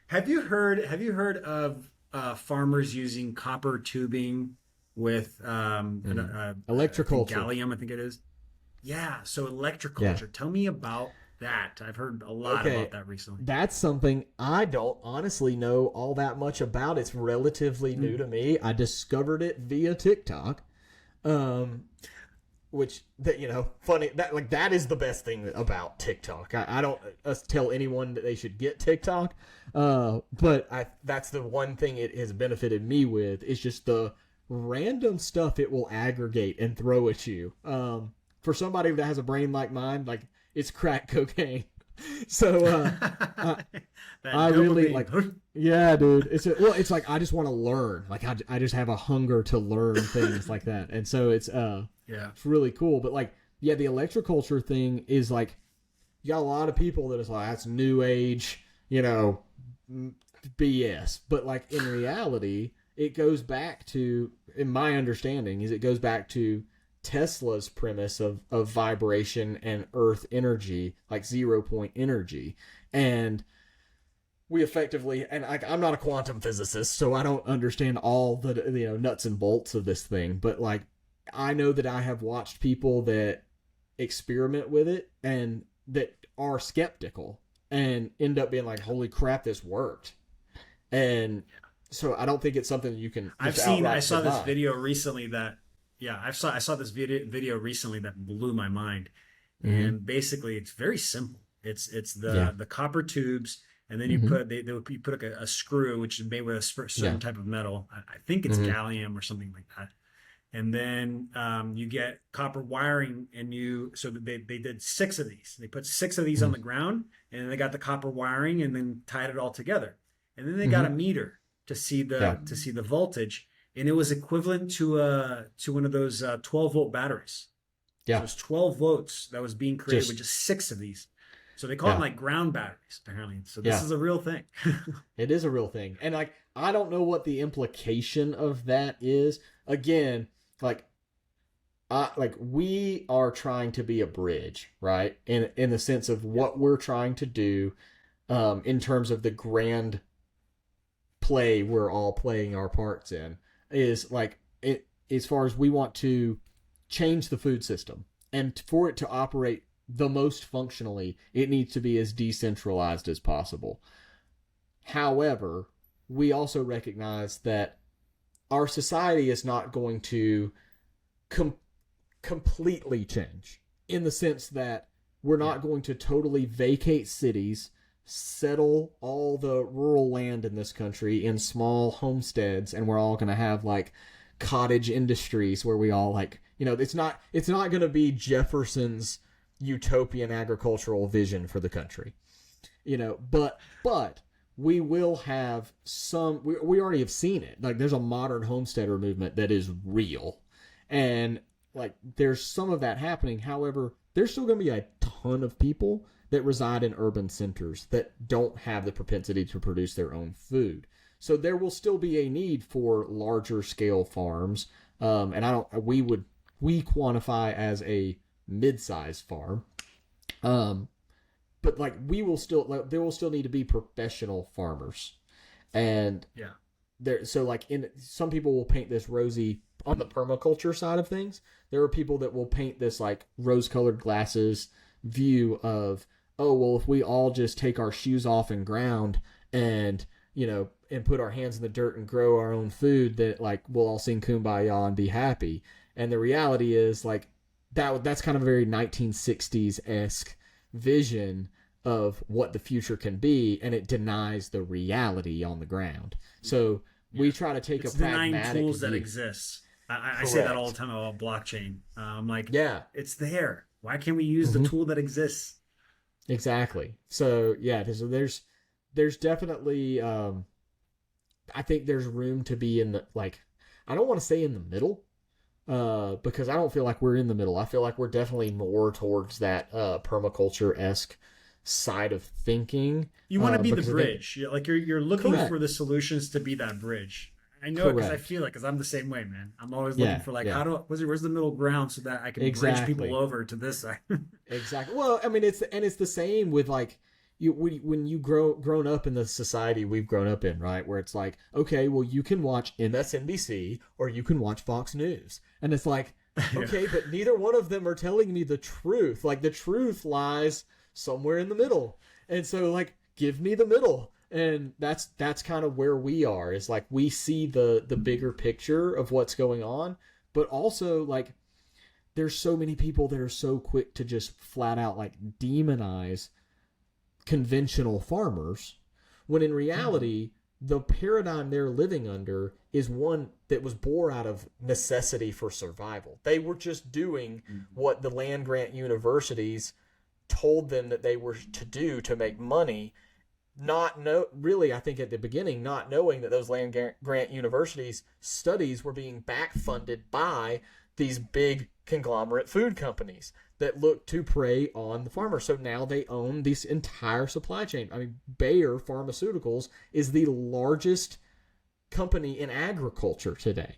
Have you heard of farmers using copper tubing with
electroculture?
Gallium, I think it is. Yeah, so electroculture. Yeah. Tell me about that. I've heard a lot about that recently.
That's something I don't honestly know all that much about. It's relatively new to me. I discovered it via TikTok, which funny that is the best thing about TikTok. I don't tell anyone that they should get TikTok, but that's the one thing it has benefited me with. Is just the random stuff it will aggregate and throw at you. For somebody that has a brain like mine, like it's crack cocaine. So I really like, yeah, dude. It's like I just want to learn. Like I just have a hunger to learn things like that, and so it's it's really cool. But like, yeah, the electroculture thing is like, you got a lot of people that is like, that's new age, BS. But like in reality, it goes back to, in my understanding, it goes back to Tesla's premise of vibration and earth energy, like 0 point energy. And we effectively, and I'm not a quantum physicist, so I don't understand all the nuts and bolts of this thing, but like I know that I have watched people that experiment with it and that are skeptical and end up being like, holy crap, this worked. And so I don't think it's something you can
I saw this video recently that I saw this video recently that blew my mind. And basically it's very simple. It's the copper tubes, and then you put you put a screw which is made with a certain type of metal. I think it's gallium or something like that. And then you get copper wiring, and they did 6 of these. They put 6 of these on the ground, and then they got the copper wiring and then tied it all together. And then they got a meter to see the voltage. And it was equivalent to one of those 12-volt batteries. Yeah. So it was 12 volts that was being created with just 6 of these. So they call them like ground batteries, apparently. So this is a real thing.
It is a real thing. And like, I don't know what the implication of that is. Again, we are trying to be a bridge, right? In the sense of what we're trying to do in terms of the grand play we're all playing our parts in. Is like it as far as we want to change the food system, and for it to operate the most functionally, it needs to be as decentralized as possible. However, we also recognize that our society is not going to completely change, in the sense that we're not going to totally vacate cities, settle all the rural land in this country in small homesteads, and we're all going to have like cottage industries where we all like, it's not going to be Jefferson's utopian agricultural vision for the country, but
we will have some, we already have seen it. Like there's a modern homesteader movement that is real. And like there's some of that happening. However, there's still going to be a ton of people that reside in urban centers that don't have the propensity to produce their own food. So there will still be a need for larger scale farms. And we quantify as a mid-sized farm. But like there will still need to be professional farmers. And so like some people will paint this rosy on the permaculture side of things. There are people that will paint this like rose-colored glasses view of, oh, well, if we all just take our shoes off and ground and, and put our hands in the dirt and grow our own food, that like we'll all sing Kumbaya and be happy. And the reality is like that's kind of a very 1960s-esque vision of what the future can be, and it denies the reality on the ground. So we try to take a pragmatic
denying tools
view.
that exist. I say that all the time about blockchain. I'm like, it's there. Why can't we use the tool that exists?
Exactly. So so there's definitely I think there's room to be in the, like, I don't want to say in the middle, because I don't feel like we're in the middle. I feel like we're definitely more towards that permaculture-esque side of thinking.
You want to be the bridge. Like you're looking for the solutions to be that bridge. I know it because I feel it, because I'm the same way, man. I'm always looking for like, where's the middle ground so that I can bridge people over to this side. Exactly.
Well, I mean, it's the same with like when you grown up in the society we've grown up in, right? Where it's like, okay, well, you can watch MSNBC or you can watch Fox News, and it's like, okay, but neither one of them are telling me the truth. Like the truth lies somewhere in the middle, and so like, give me the middle. And that's kind of where we are, is like we see the bigger picture of what's going on, but also like there's so many people that are so quick to just flat out like demonize conventional farmers, when in reality the paradigm they're living under is one that was born out of necessity for survival. They were just doing what the land grant universities told them that they were to do to make money. Really, I think at the beginning, not knowing that those land grant universities studies were being back funded by these big conglomerate food companies that look to prey on the farmer. So now they own this entire supply chain. I mean, Bayer Pharmaceuticals is the largest company in agriculture today.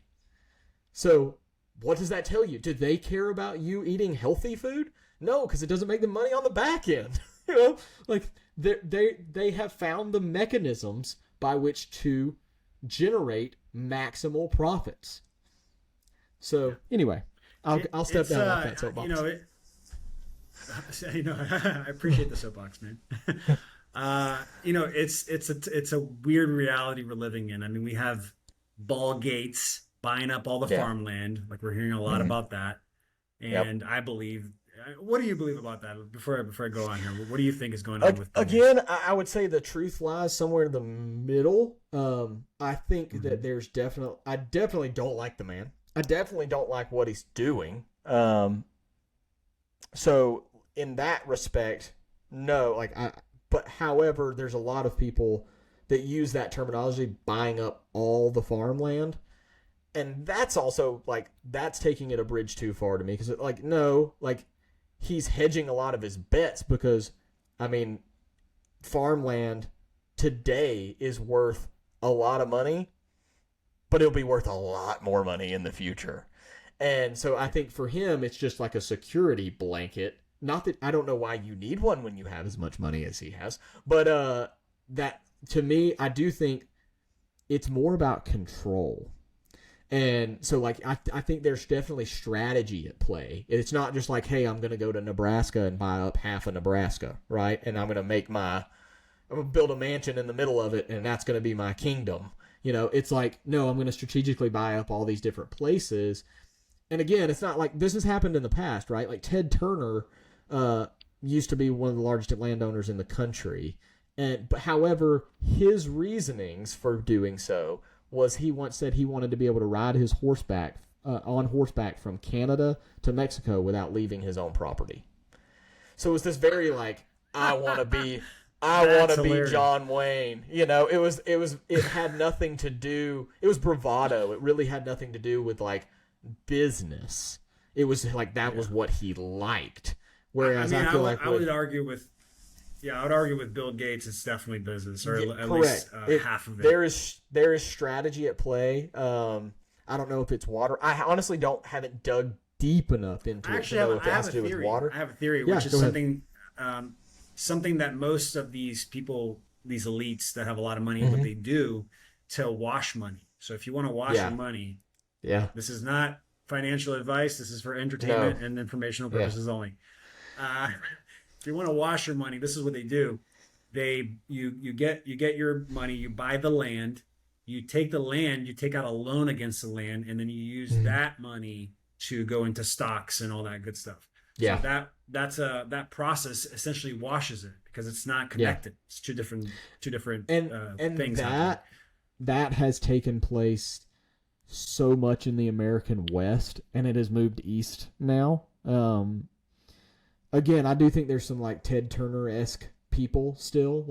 So what does that tell you? Do they care about you eating healthy food? No, because it doesn't make them money on the back end. Like they have found the mechanisms by which to generate maximal profits. So anyway, I'll step down off that soapbox.
I appreciate the soapbox, man. It's a weird reality we're living in. I mean, we have Ball Gates buying up all the farmland. Like we're hearing a lot about that, and I believe. What do you believe about that? Before I go on here, what do you think is going on with that?
Again, I would say the truth lies somewhere in the middle. I think that there's I definitely don't like the man. I definitely don't like what he's doing. So in that respect, no. But however, there's a lot of people that use that terminology, buying up all the farmland. And that's also like, that's taking it a bridge too far to me. Because like, no, like, he's hedging a lot of his bets, because, I mean, farmland today is worth a lot of money, but it'll be worth a lot more money in the future. And so I think for him, it's just like a security blanket. Not that I don't know why you need one when you have as much money as he has, but that, to me, I do think it's more about control. And so, like, I think there's definitely strategy at play. It's not just like, hey, I'm going to go to Nebraska and buy up half of Nebraska, right? And I'm going to build a mansion in the middle of it, and that's going to be my kingdom. It's like, no, I'm going to strategically buy up all these different places. And again, it's not like this has happened in the past, right? Like Ted Turner used to be one of the largest landowners in the country. But however, his reasonings for doing so was he once said he wanted to be able to ride his on horseback from Canada to Mexico without leaving his own property. So it was this very like, I want to be
I want
That's
to be
hilarious.
John Wayne. It had nothing to do. It was bravado. It really had nothing to do with like business. It was like that was what he liked. Whereas I feel like
I would argue with, I would argue with Bill Gates, it's definitely business, or at least half of it.
There is strategy at play. I don't know if it's water. I honestly haven't dug deep enough into it to know if it has to do with water.
I have a theory, which is something that most of these people, these elites that have a lot of money, what they do to wash money. So if you want to wash your money, this is not financial advice. This is for entertainment and informational purposes only. If you want to wash your money, this is what they do. You get your money, you buy the land, you take the land, you take out a loan against the land, and then you use that money to go into stocks and all that good stuff.
Yeah.
So that process essentially washes it because it's not connected. Yeah. It's two different
and
things.
That has taken place so much in the American West, and it has moved east now. Again, I do think there's some like Ted Turner-esque people still,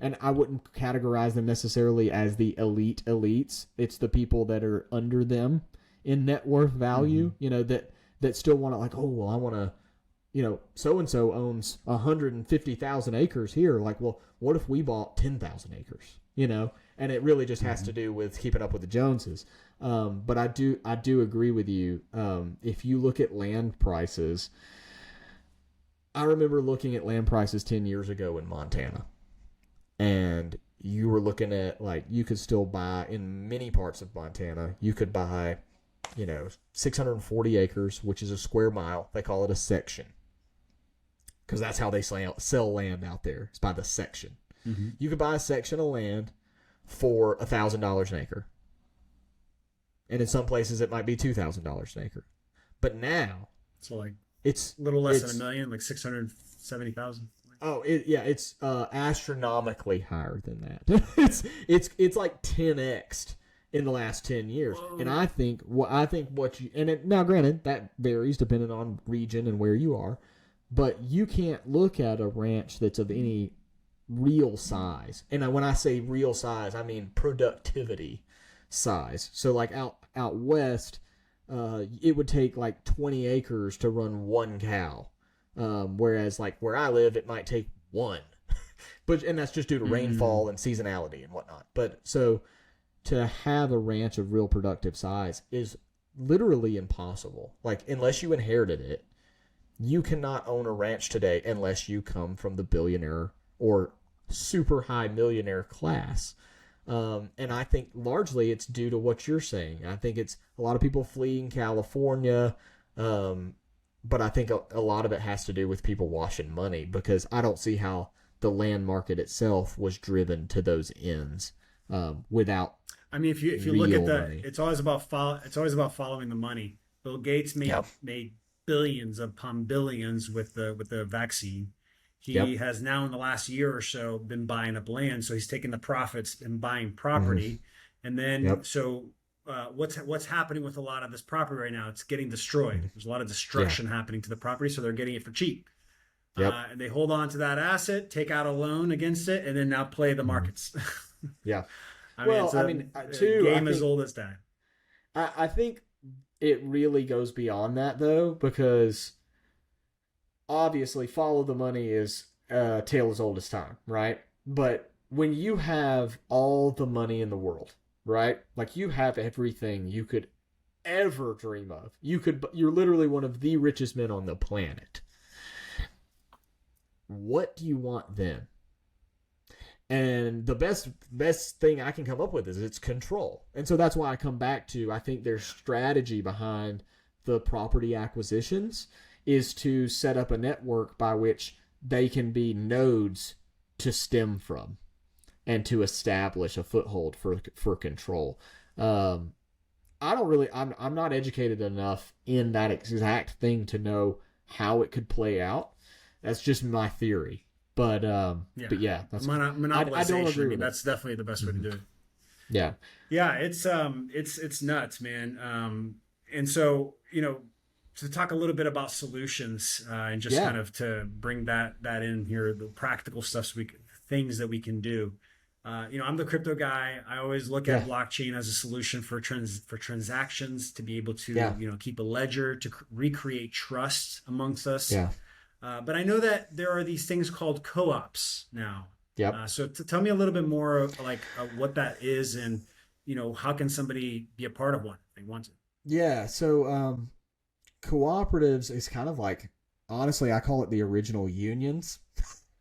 and I wouldn't categorize them necessarily as the elites. It's the people that are under them in net worth value, that still want to like, oh, well, I want to, so-and-so owns 150,000 acres here. Like, well, what if we bought 10,000 acres, and it really just has to do with keeping up with the Joneses. But I do agree with you. If you look at land prices, I remember looking at land prices 10 years ago in Montana, and you were looking at like, you could still buy in many parts of Montana, you could buy, 640 acres, which is a square mile. They call it a section because that's how they sell land out there. It's by the section. Mm-hmm. You could buy a section of land for $1,000 an acre. And in some places it might be $2,000 an acre. But now,
so like
it's
a little less than $1 million, like 670,000.
Oh, it's astronomically higher than that. it's like 10x in the last 10 years. Whoa. And I think now granted that varies depending on region and where you are, but you can't look at a ranch that's of any real size. And when I say real size, I mean productivity size. So like out west, it would take like 20 acres to run one cow. Whereas like where I live, it might take one, and that's just due to rainfall and seasonality and whatnot. But so to have a ranch of real productive size is literally impossible. Like unless you inherited it, you cannot own a ranch today unless you come from the billionaire or super high millionaire class. And I think largely it's due to what you're saying. I think it's a lot of people fleeing California, but I think a lot of it has to do with people washing money, because I don't see how the land market itself was driven to those ends without.
I mean, if you look at money. It's always about following the money. Bill Gates made billions upon billions with the vaccine. He has now in the last year or so been buying up land, so he's taking the profits and buying property, and then what's happening with a lot of this property right now? It's getting destroyed. There's a lot of destruction happening to the property, so they're getting it for cheap. And they hold on to that asset, take out a loan against it, and then now play the markets.
Yeah.
Game as old as time.
I think it really goes beyond that though, because obviously follow the money is a tale as old as time, right? But when you have all the money in the world, right? Like you have everything you could ever dream of. You're literally one of the richest men on the planet. What do you want then? And the best thing I can come up with is it's control. And so that's why I come back to, I think their strategy behind the property acquisitions is to set up a network by which they can be nodes to stem from and to establish a foothold for control. I'm not educated enough in that exact thing to know how it could play out. That's just my theory. But yeah, that's
monopolization.
I don't agree with
that's definitely the best way to do it.
Yeah.
Yeah, it's nuts, man. And so, to talk a little bit about solutions and just kind of to bring that in here, the practical stuff, so things that we can do. I'm the crypto guy. I always look at blockchain as a solution for transactions, to be able to keep a ledger, to recreate trust amongst us. But I know that there are these things called co-ops now. So tell me a little bit more like what that is, and how can somebody be a part of one if they want to.
So cooperatives is kind of like, honestly, I call it the original unions.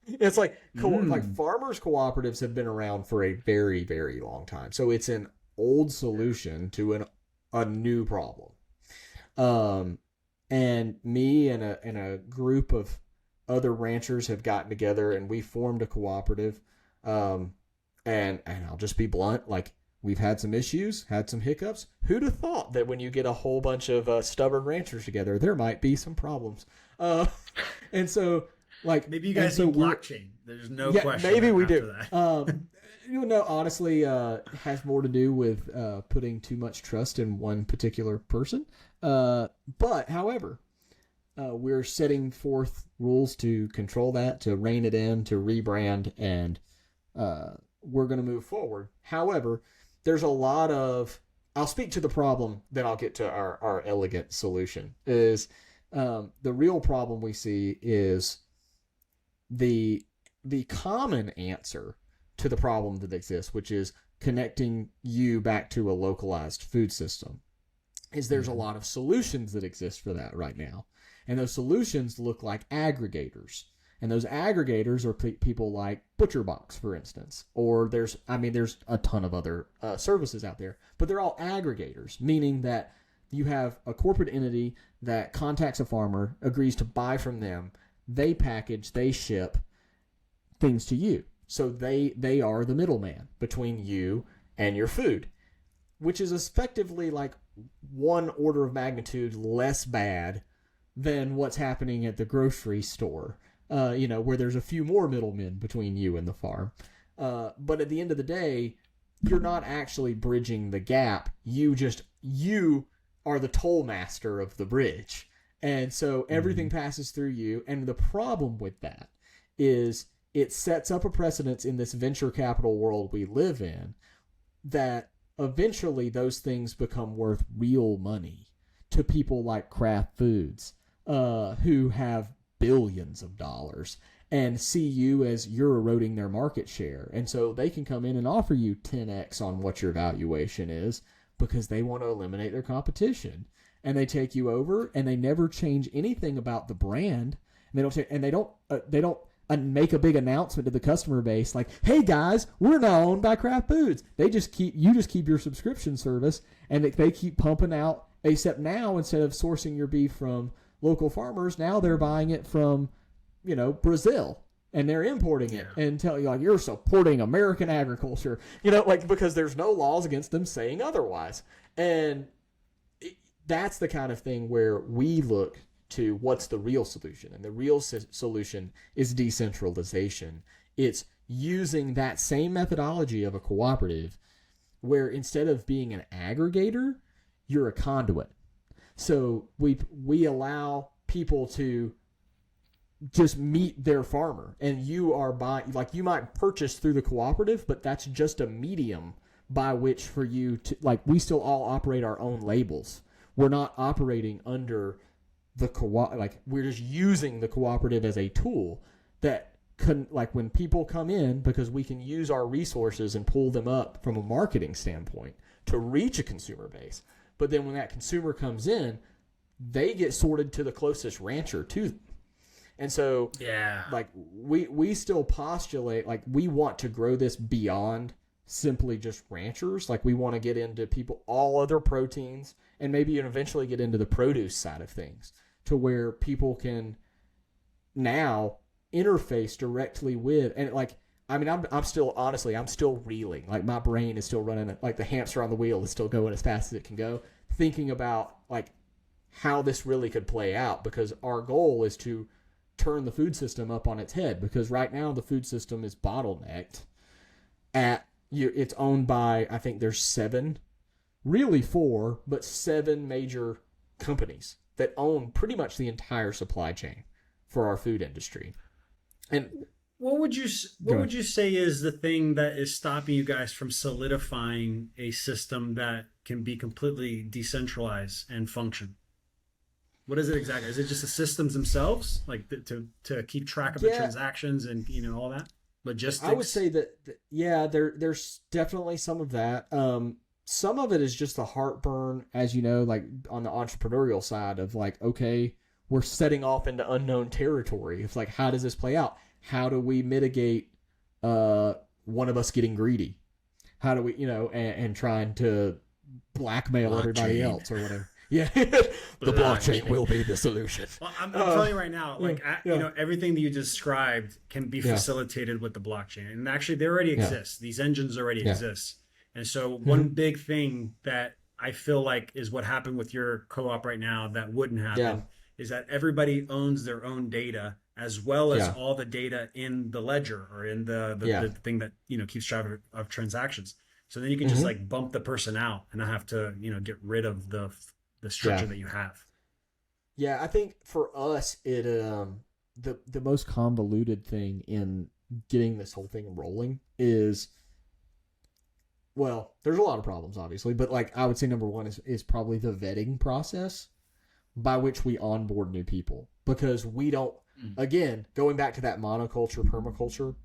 It's like like farmers cooperatives have been around for a very, very long time. So it's an old solution to a new problem. And me and a group of other ranchers have gotten together and we formed a cooperative. And I'll just be blunt, like, we've had some issues, had some hiccups. Who'd have thought that when you get a whole bunch of stubborn ranchers together, there might be some problems. And so, like,
maybe you guys need blockchain. There's no question.
Maybe we do. Honestly, has more to do with putting too much trust in one particular person. But however, we're setting forth rules to control that, to rein it in, to rebrand, and we're going to move forward. However, there's a lot of, I'll speak to the problem, then I'll get to our elegant solution. Is the real problem we see is the common answer to the problem that exists, which is connecting you back to a localized food system, is there's a lot of solutions that exist for that right now. And those solutions look like aggregators. And those aggregators are people like ButcherBox, for instance. Or there's a ton of other services out there. But they're all aggregators, meaning that you have a corporate entity that contacts a farmer, agrees to buy from them. They package, they ship things to you. So they are the middleman between you and your food, which is effectively like one order of magnitude less bad than what's happening at the grocery store, where there's a few more middlemen between you and the farm. But at the end of the day, you're not actually bridging the gap. You are the toll master of the bridge. And so everything passes through you. And the problem with that is it sets up a precedence in this venture capital world we live in that eventually those things become worth real money to people like Kraft Foods, who have billions of dollars and see you as you're eroding their market share. And so they can come in and offer you 10x on what your valuation is because they want to eliminate their competition. And they take you over and they never change anything about the brand. And they don't make a big announcement to the customer base like, hey guys, we're now owned by Kraft Foods. You just keep your subscription service, and they keep pumping out, except now instead of sourcing your beef from local farmers, now they're buying it from, Brazil, and they're importing it and tell you like, you're supporting American agriculture, because there's no laws against them saying otherwise. And that's the kind of thing where we look to what's the real solution. And the real solution is decentralization. It's using that same methodology of a cooperative where instead of being an aggregator, you're a conduit. So we allow people to just meet their farmer, and you are buying, like, you might purchase through the cooperative, but that's just a medium by which for you to, like, we still all operate our own labels. We're not operating under the we're just using the cooperative as a tool that can, like, when people come in, because we can use our resources and pull them up from a marketing standpoint to reach a consumer base. But then when that consumer comes in, they get sorted to the closest rancher to them. And so, like, we still postulate, like, we want to grow this beyond simply just ranchers. Like, we want to get into people, all other proteins, and maybe eventually get into the produce side of things, to where people can now interface directly with, and like, I'm still reeling. Like, my brain is still running, like the hamster on the wheel is still going as fast as it can go, thinking about like how this really could play out, because our goal is to turn the food system up on its head, because right now the food system is bottlenecked it's owned by, I think there's 7, really 4, but 7 major companies that own pretty much the entire supply chain for our food industry. And
What would you say is the thing that is stopping you guys from solidifying a system that can be completely decentralized and function? What is it exactly? Is it just the systems themselves, like to keep track of the
Yeah,
transactions and all that
I would
logistics?
say that yeah, there's definitely some of that. Some of it is just the heartburn, as you know, like on the entrepreneurial side of like, okay, we're setting off into unknown territory. It's like, how does this play out? How do we mitigate uh, one of us getting greedy? How do we, and trying to blackmail everybody
Blockchain.
else or whatever? Yeah, the blockchain
Blockchain.
will be the solution.
Well, I'm
Uh,
telling you right now,
yeah,
like
yeah,
everything that you described can be
yeah,
facilitated with the blockchain, and actually, they already
yeah,
exist. These engines already
yeah.
exist, and so one
Mm-hmm.
big thing that I feel like is what happened with your co-op right now that wouldn't
Yeah,
happen is that everybody owns their own data as well as
yeah,
all the data in the ledger or in
yeah.
the thing that keeps track of transactions. So then you can just
Mm-hmm.
like bump the person out and not have to get rid of the structure
Yeah.
that you have.
Yeah, I think for us, the most convoluted thing in getting this whole thing rolling is, well, there's a lot of problems obviously, but like I would say number one is probably the vetting process by which we onboard new people, because we don't,
Mm.
again, going back to that monoculture permaculture,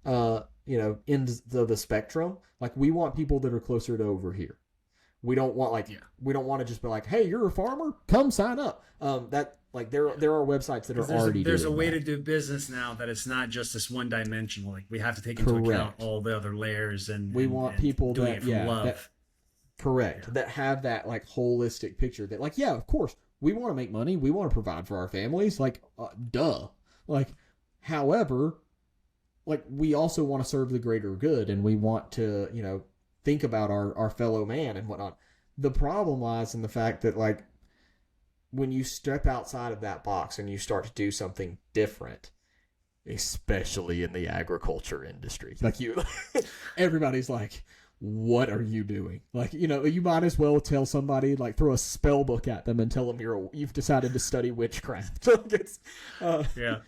end of the spectrum, like we want people that are closer to over here. We don't want like
Yeah.
we don't want to just be like, hey, you're a farmer, come sign up. That like there are websites that are
Because
already
there's a
doing
way
that.
to do business now that it's not just this one dimensional. Like we have to take into account
Correct.
all the other layers
We
and,
want
and
people
doing
that
it from
yeah
love.
that correct
Yeah.
that have that like holistic picture that like yeah, of course we want to make money, we want to provide for our families, like duh. Like, however, like we also want to serve the greater good, and we want to think about our fellow man and whatnot. The problem lies in the fact that like when you step outside of that box and you start to do something different, especially in the agriculture industry, like you, everybody's like, what are you doing? Like, you might as well tell somebody, like, throw a spell book at them and tell them you've decided to study witchcraft. Like, it's,
Yeah.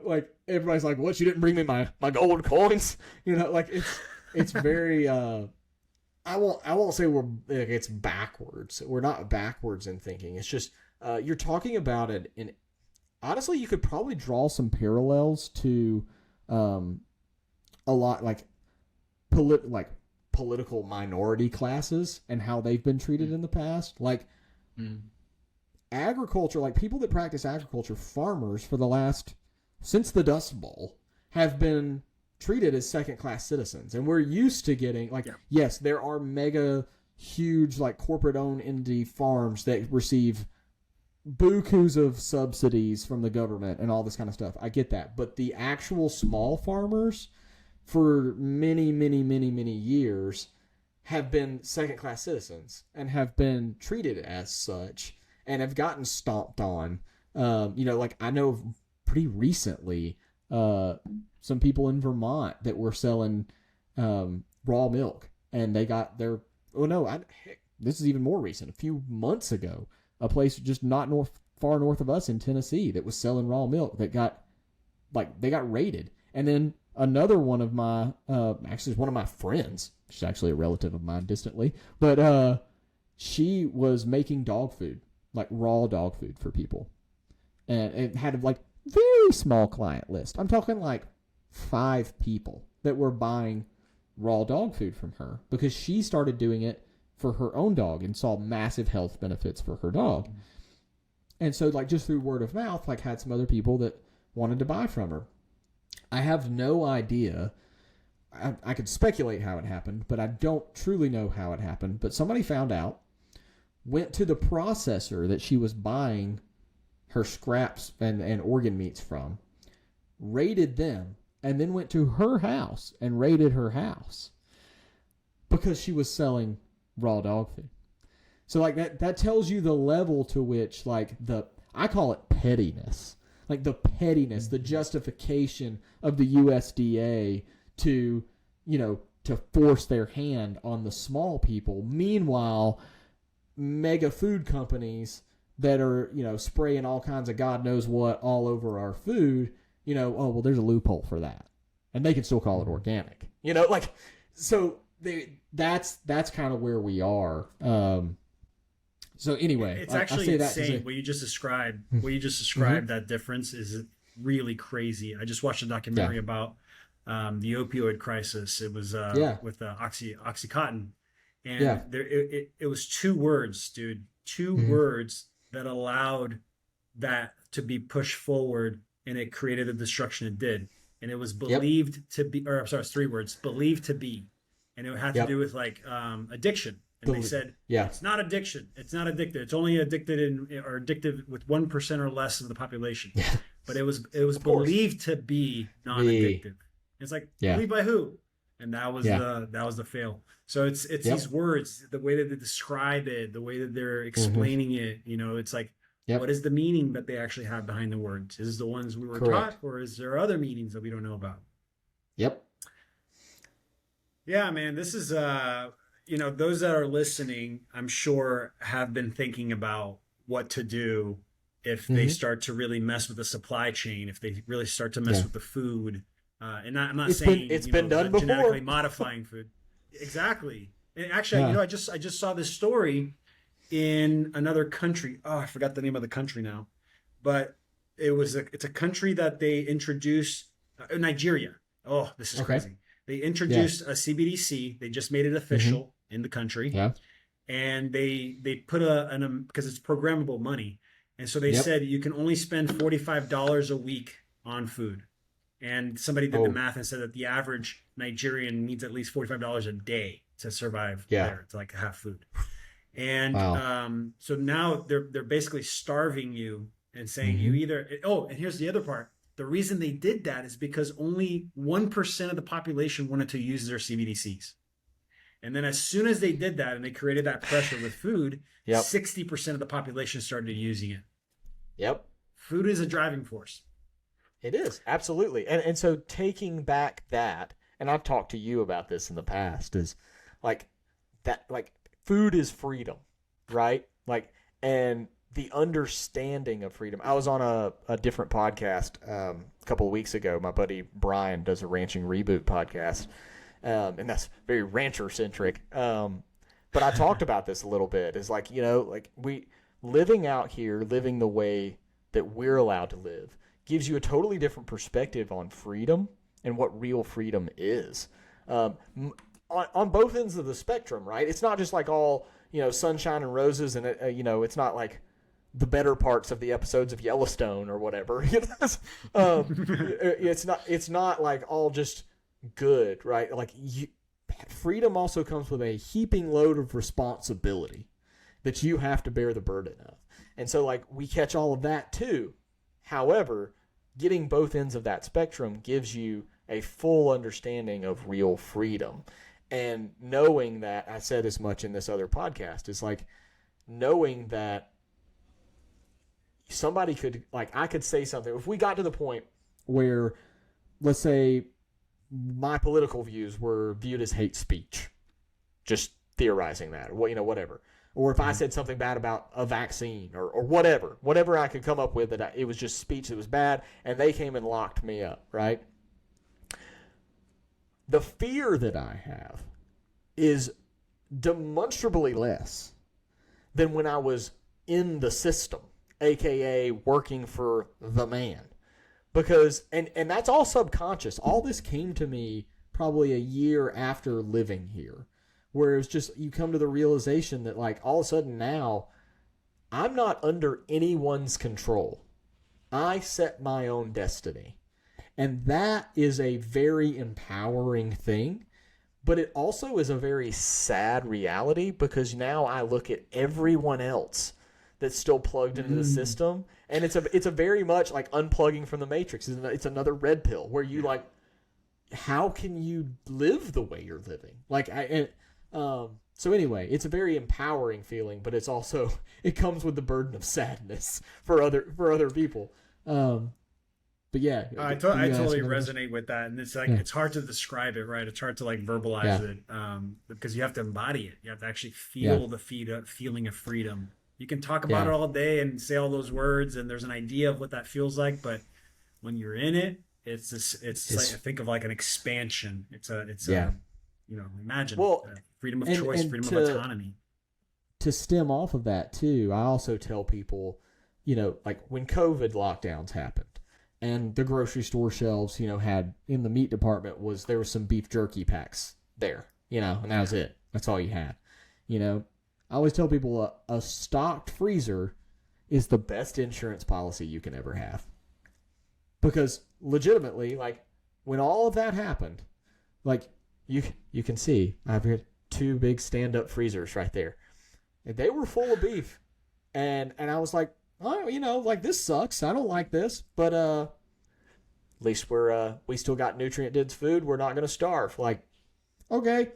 like everybody's like, what? You didn't bring me my gold coins? Like it's very. I won't say it's backwards. We're not backwards in thinking. It's just you're talking about it in. Honestly, you could probably draw some parallels to a lot like political minority classes and how they've been treated in the past. Like
Mm.
agriculture, like people that practice agriculture, farmers for the last since the Dust Bowl have been treated as second class citizens, and we're used to getting like
Yeah.
yes, there are mega huge like corporate owned indie farms that receive bukus of subsidies from the government and all this kind of stuff. I get that, but the actual small farmers for many many many many years have been second class citizens and have been treated as such and have gotten stomped on. Like I know pretty recently some people in Vermont that were selling raw milk, and they got their heck, this is even more recent. A few months ago, a place just not far north of us in Tennessee that was selling raw milk that got they got raided, and then another one of my actually one of my friends, she's actually a relative of mine distantly, but she was making dog food, like raw dog food for people, and it had like very small client list. I'm talking like 5 people that were buying raw dog food from her because she started doing it for her own dog and saw massive health benefits for her dog. And so like just through word of mouth, like had some other people that wanted to buy from her. I have no idea. I could speculate how it happened, but I don't truly know how it happened. But somebody found out, went to the processor that she was buying her scraps and organ meats from, raided them, and then went to her house and raided her house because she was selling raw dog food. So like that tells you the level to which like I call it pettiness. Like the pettiness, the justification of the USDA to force their hand on the small people. Meanwhile, mega food companies that are, spraying all kinds of God knows what all over our food, oh, well, there's a loophole for that. and they can still call it organic. Like, so that's kind of where we are. So anyway,
it's actually insane what you just described. That difference is really crazy. I just watched a documentary about the opioid crisis. It was with Oxycontin, and it was 2 words, dude. 2 words that allowed that to be pushed forward, and it created the destruction it did. And it was believed to be, or I'm sorry, it's 3 words, believed to be, and it had to do with like addiction. And they said, it's not addiction. It's not addicted. It's only addictive with 1% or less of the population. But it was believed to be non-addictive. It's like, believed by who? And that was the fail. So it's these words, the way that they describe it, the way that they're explaining it. It's like, what is the meaning that they actually have behind the words? Is it the ones we were taught, or is there other meanings that we don't know about?
Yep.
Yeah, man. This is those that are listening, I'm sure, have been thinking about what to do if they start to really mess with the supply chain, if they really start to mess with the food. And I'm not saying
it's been done before.
Genetically modifying food. Exactly. And actually, I just saw this story in another country. Oh, I forgot the name of the country now, but it's a country that they introduced, Nigeria. Oh, this is crazy. They introduced a CBDC. They just made it official in the country. Yeah. And they put because it's programmable money. And so they said you can only spend $45 a week on food. And somebody did the math and said that the average Nigerian needs at least $45 a day to survive there, to like have food. And so now they're basically starving you and saying you either, and here's the other part. The reason they did that is because only 1% of the population wanted to use their CBDCs. And then as soon as they did that and they created that pressure with food, 60% of the population started using it.
Yep.
Food is a driving force.
It is, absolutely. And so taking back that, and I've talked to you about this in the past, is like food is freedom, right? Like, and the understanding of freedom. I was on a different podcast a couple of weeks ago. My buddy Brian does a Ranching Reboot podcast, and that's very rancher centric. But I talked about this a little bit. Is like, we living out here, living the way that we're allowed to live, gives you a totally different perspective on freedom and what real freedom is. On both ends of the spectrum, right? It's not just like all, sunshine and roses, and it's not like the better parts of the episodes of Yellowstone or whatever. It's not like all just good, right? Like freedom also comes with a heaping load of responsibility that you have to bear the burden of. And so like we catch all of that too. However, getting both ends of that spectrum gives you a full understanding of real freedom. And knowing that, I said as much in this other podcast, is like knowing that somebody could, like, I could say something. If we got to the point where, let's say, my political views were viewed as hate speech, just theorizing that, or whatever. Or if I said something bad about a vaccine or whatever I could come up with, that it was just speech that was bad, and they came and locked me up, right? The fear that I have is demonstrably less than when I was in the system, aka working for the man. Because, and that's all subconscious. All this came to me probably a year after living here, where it was just, you come to the realization that like all of a sudden now I'm not under anyone's control. I set my own destiny. And that is a very empowering thing, but it also is a very sad reality, because now I look at everyone else that's still plugged into the system, and it's a very much like unplugging from the matrix. It's another red pill where you like, how can you live the way you're living? Like so anyway, it's a very empowering feeling, but it's also, it comes with the burden of sadness for other people. But yeah,
I totally resonate with that, and it's like it's hard to describe it, right? It's hard to like verbalize it, because you have to embody it. You have to actually feel the feeling of freedom. You can talk about it all day and say all those words, and there's an idea of what that feels like, but when you're in it It's this. It's like, think of like an expansion. It's
Yeah.
imagine
Well,
freedom of
and-
choice,
and
freedom
to-
of autonomy.
To stem off of that too, I also tell people, like when COVID lockdowns happened and the grocery store shelves, had in the meat department there was some beef jerky packs there, and that was it. That's all you had. I always tell people a stocked freezer is the best insurance policy you can ever have. Because legitimately, like when all of that happened, like you can see, I've got 2 big stand-up freezers right there. And they were full of beef. And I was like, oh, like this sucks. I don't like this. But at least we still got nutrient-dense food. We're not going to starve. Like, okay.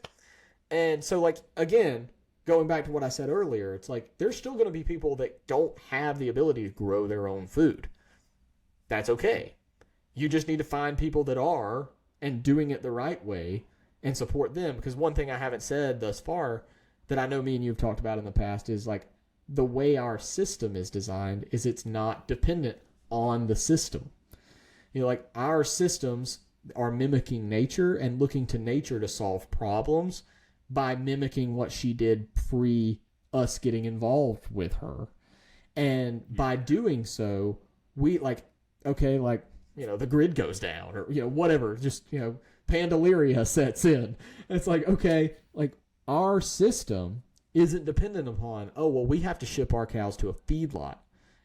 And so, like, again, going back to what I said earlier, it's like there's still going to be people that don't have the ability to grow their own food. That's okay. You just need to find people that are and doing it the right way and support them. Because one thing I haven't said thus far that I know me and you have talked about in the past is like the way our system is designed is it's not dependent on the system. Like our systems are mimicking nature and looking to nature to solve problems by mimicking what she did pre us getting involved with her. And by doing so, we the grid goes down or, whatever, just, Pandaleria sets in. It's like, okay, like our system isn't dependent upon, we have to ship our cows to a feedlot.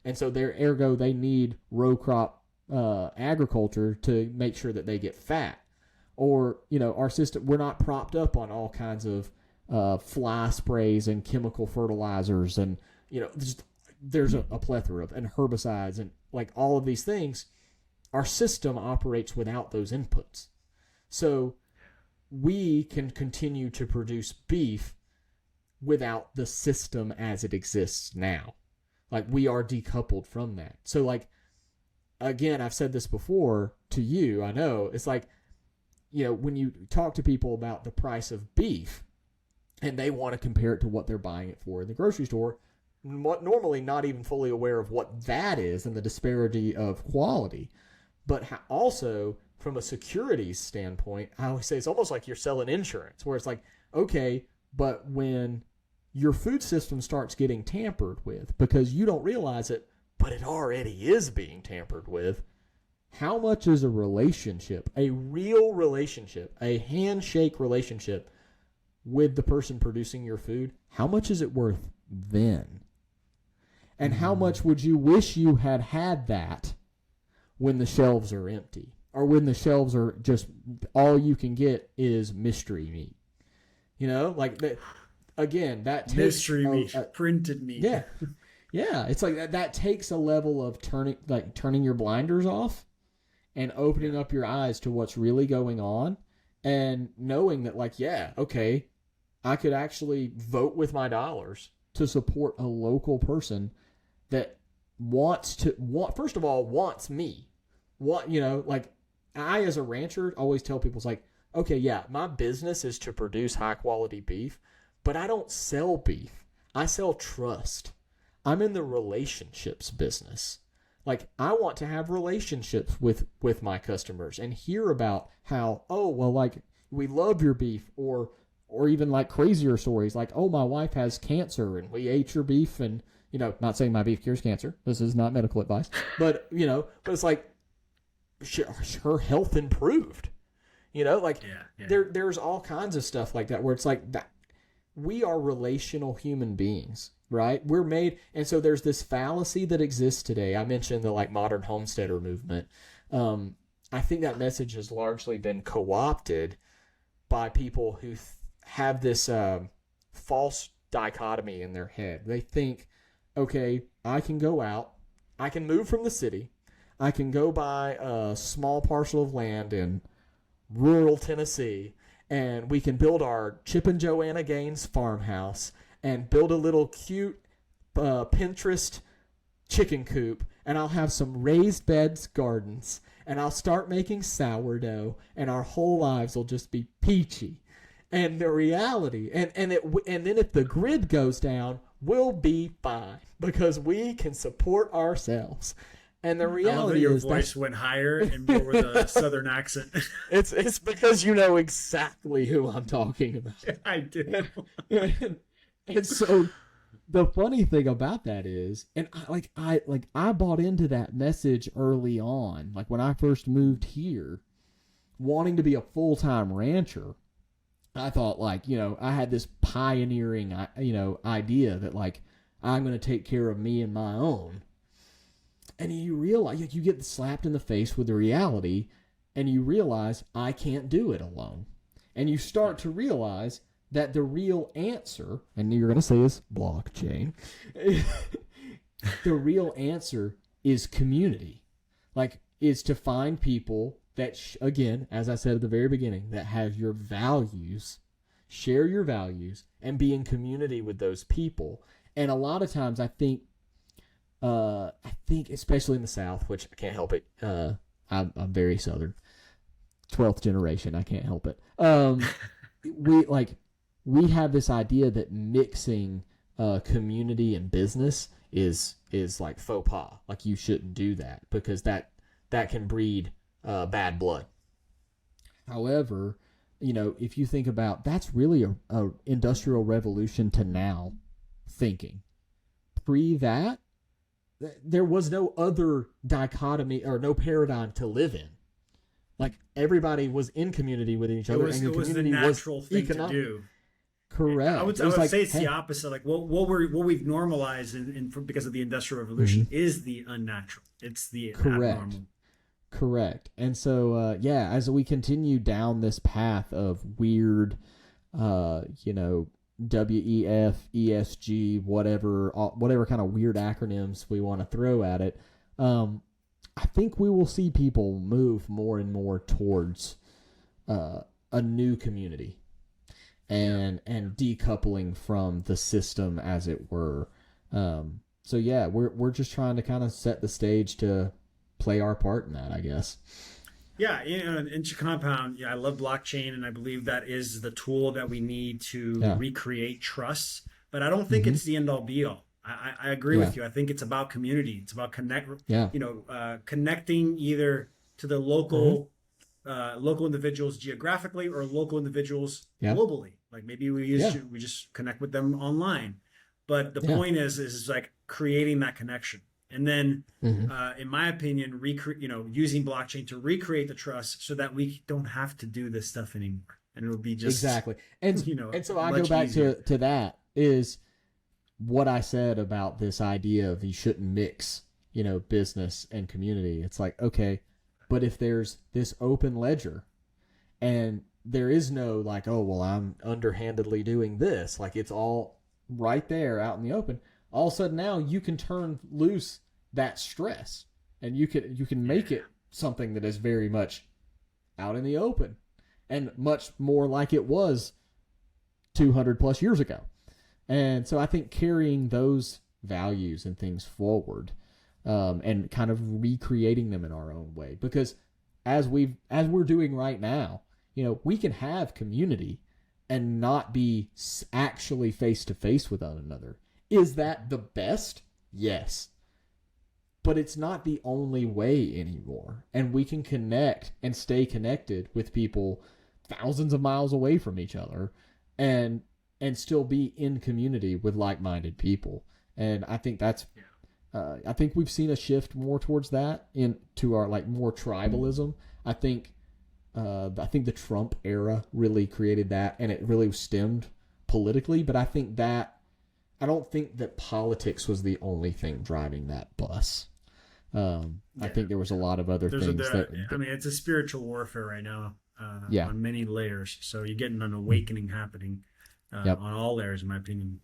And so ergo they need row crop agriculture to make sure that they get fat. Or, our system, we're not propped up on all kinds of fly sprays and chemical fertilizers and, there's a plethora of, and herbicides and like all of these things. Our system operates without those inputs. So we can continue to produce beef without the system as it exists now. Like we are decoupled from that. So like, again, I've said this before to you, I know, it's like, when you talk to people about the price of beef and they want to compare it to what they're buying it for in the grocery store, normally not even fully aware of what that is and the disparity of quality. But also from a securities standpoint, I always say it's almost like you're selling insurance, where it's like, okay, but when your food system starts getting tampered with because you don't realize it, but it already is being tampered with, how much is a relationship, a real relationship, a handshake relationship with the person producing your food, how much is it worth then? And how much would you wish you had had that when the shelves are empty? Or when the shelves are just, all you can get is mystery meat. Like that, again, that takes
Mystery meat, printed meat.
Yeah. Yeah. It's like that takes a level of turning your blinders off and opening up your eyes to what's really going on and knowing that okay, I could actually vote with my dollars to support a local person that first of all, wants me. I, as a rancher, always tell people, it's like, okay, yeah, my business is to produce high quality beef, but I don't sell beef. I sell trust. I'm in the relationships business. Like, I want to have relationships with my customers and hear about how, we love your beef, or even like crazier stories like, my wife has cancer and we ate your beef, and, not saying my beef cures cancer. This is not medical advice, but it's like, her health improved, there's all kinds of stuff like that where it's like that we are relational human beings, right? We're made. And so there's this fallacy that exists today. I mentioned the modern homesteader movement. I think that message has largely been co-opted by people who have this false dichotomy in their head. They think, okay, I can go out, I can move from the city, I can go buy a small parcel of land in rural Tennessee, and we can build our Chip and Joanna Gaines farmhouse and build a little cute Pinterest chicken coop, and I'll have some raised beds gardens, and I'll start making sourdough, and our whole lives will just be peachy. And the reality, and then if the grid goes down, we'll be fine because we can support ourselves. And the
I love that
reality
your
is
voice went higher and more with a southern accent.
it's because you know exactly who I'm talking about.
I do.
And so the funny thing about that is, and I bought into that message early on, like when I first moved here, wanting to be a full-time rancher. I thought, like, you know, I had this pioneering, you know, idea that, like, I'm going to take care of me and my own. And you realize, like, you get slapped in the face with the reality, and you realize I can't do it alone. And you start to realize that the real answer, and you're going to say is blockchain, the real answer is community. Like, is to find people that, again, as I said at the very beginning, that have your values, share your values, and be in community with those people. And a lot of times I think especially in the South, which I can't help it. I'm very Southern, 12th generation. I can't help it. We have this idea that mixing community and business is like faux pas. Like, you shouldn't do that because that can breed bad blood. However, you know, if you think about, that's really a industrial revolution to now thinking. Pre that, there was no other dichotomy or no paradigm to live in. Like, everybody was in community with each other, and the community
the natural
was
thing
economic.
to do.
Correct.
I would say it's the opposite. Like, what we've normalized because of the Industrial Revolution is the unnatural. It's the abnormal.
Correct. And so, as we continue down this path of weird, you know, WEF, ESG, whatever kind of weird acronyms we want to throw at it, I think we will see people move more and more towards a new community and decoupling from the system, as it were. So yeah, we're just trying to kind of set the stage to play our part in that, I guess.
Yeah, you know, in Compound, I love blockchain, and I believe that is the tool that we need to recreate trust. But I don't think it's the end all be all. I agree with you. I think it's about community. It's about connecting either to the local local individuals geographically or local individuals globally. Like, maybe we just connect with them online. But the point is like creating that connection. And then, in my opinion, using blockchain to recreate the trust so that we don't have to do this stuff anymore, and it'll be just
exactly. And and so I go back to that is what I said about this idea of you shouldn't mix, you know, business and community. It's like, okay, but if there's this open ledger, and there is no like, oh well, I'm underhandedly doing this, like it's all right there out in the open. All of a sudden now you can turn loose that stress, and you can make it something that is very much out in the open and much more like it was 200 plus years ago. And so I think carrying those values and things forward, and kind of recreating them in our own way, because as we're doing right now, you know, we can have community and not be actually face to face with one another. Is that the best? Yes. But it's not the only way anymore. And we can connect and stay connected with people thousands of miles away from each other and still be in community with like-minded people. And I think that's I think we've seen a shift more towards that into our like more tribalism. I think the Trump era really created that, and it really stemmed politically, but I don't think that politics was the only thing driving that bus. I think there was a lot of other things.
I mean, it's a spiritual warfare right now on many layers. So you're getting an awakening happening on all layers, in my opinion.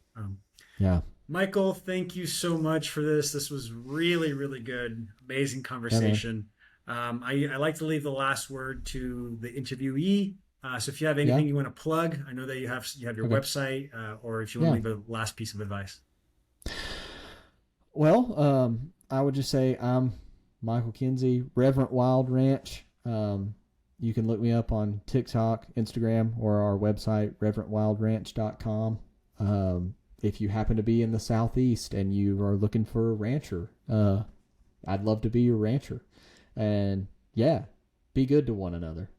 Michael, thank you so much for this. This was really, really good. Amazing conversation. I like to leave the last word to the interviewee. So if you have anything you want to plug, I know that you have your website, or if you want to leave a last piece of advice.
Well, I would just say I'm Michael Kinsey, Reverent Wild Ranch. You can look me up on TikTok, Instagram, or our website, reverentwildranch.com. If you happen to be in the Southeast and you are looking for a rancher, I'd love to be your rancher. And yeah, be good to one another.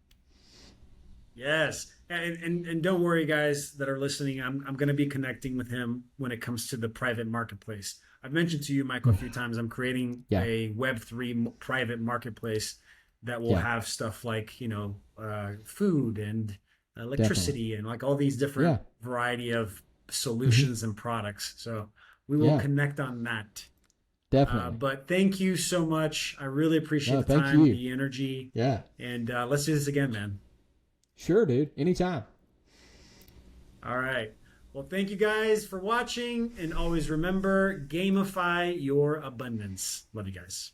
Yes. And don't worry, guys that are listening. I'm going to be connecting with him when it comes to the private marketplace. I've mentioned to you, Michael, a few times. I'm creating
Yeah.
a Web3 private marketplace that will
Yeah.
have stuff like food and electricity
Definitely.
and like all these different
Yeah.
variety of
Hmm.
solutions and products. So we will
Yeah.
connect on that.
Definitely.
But thank you so much. I really appreciate
No,
the
thank
time,
you.
the energy,
Yeah.
and let's do this again, man.
Sure, dude. Anytime.
All right. Well, thank you guys for watching, and always remember, gamify your abundance. Love you guys.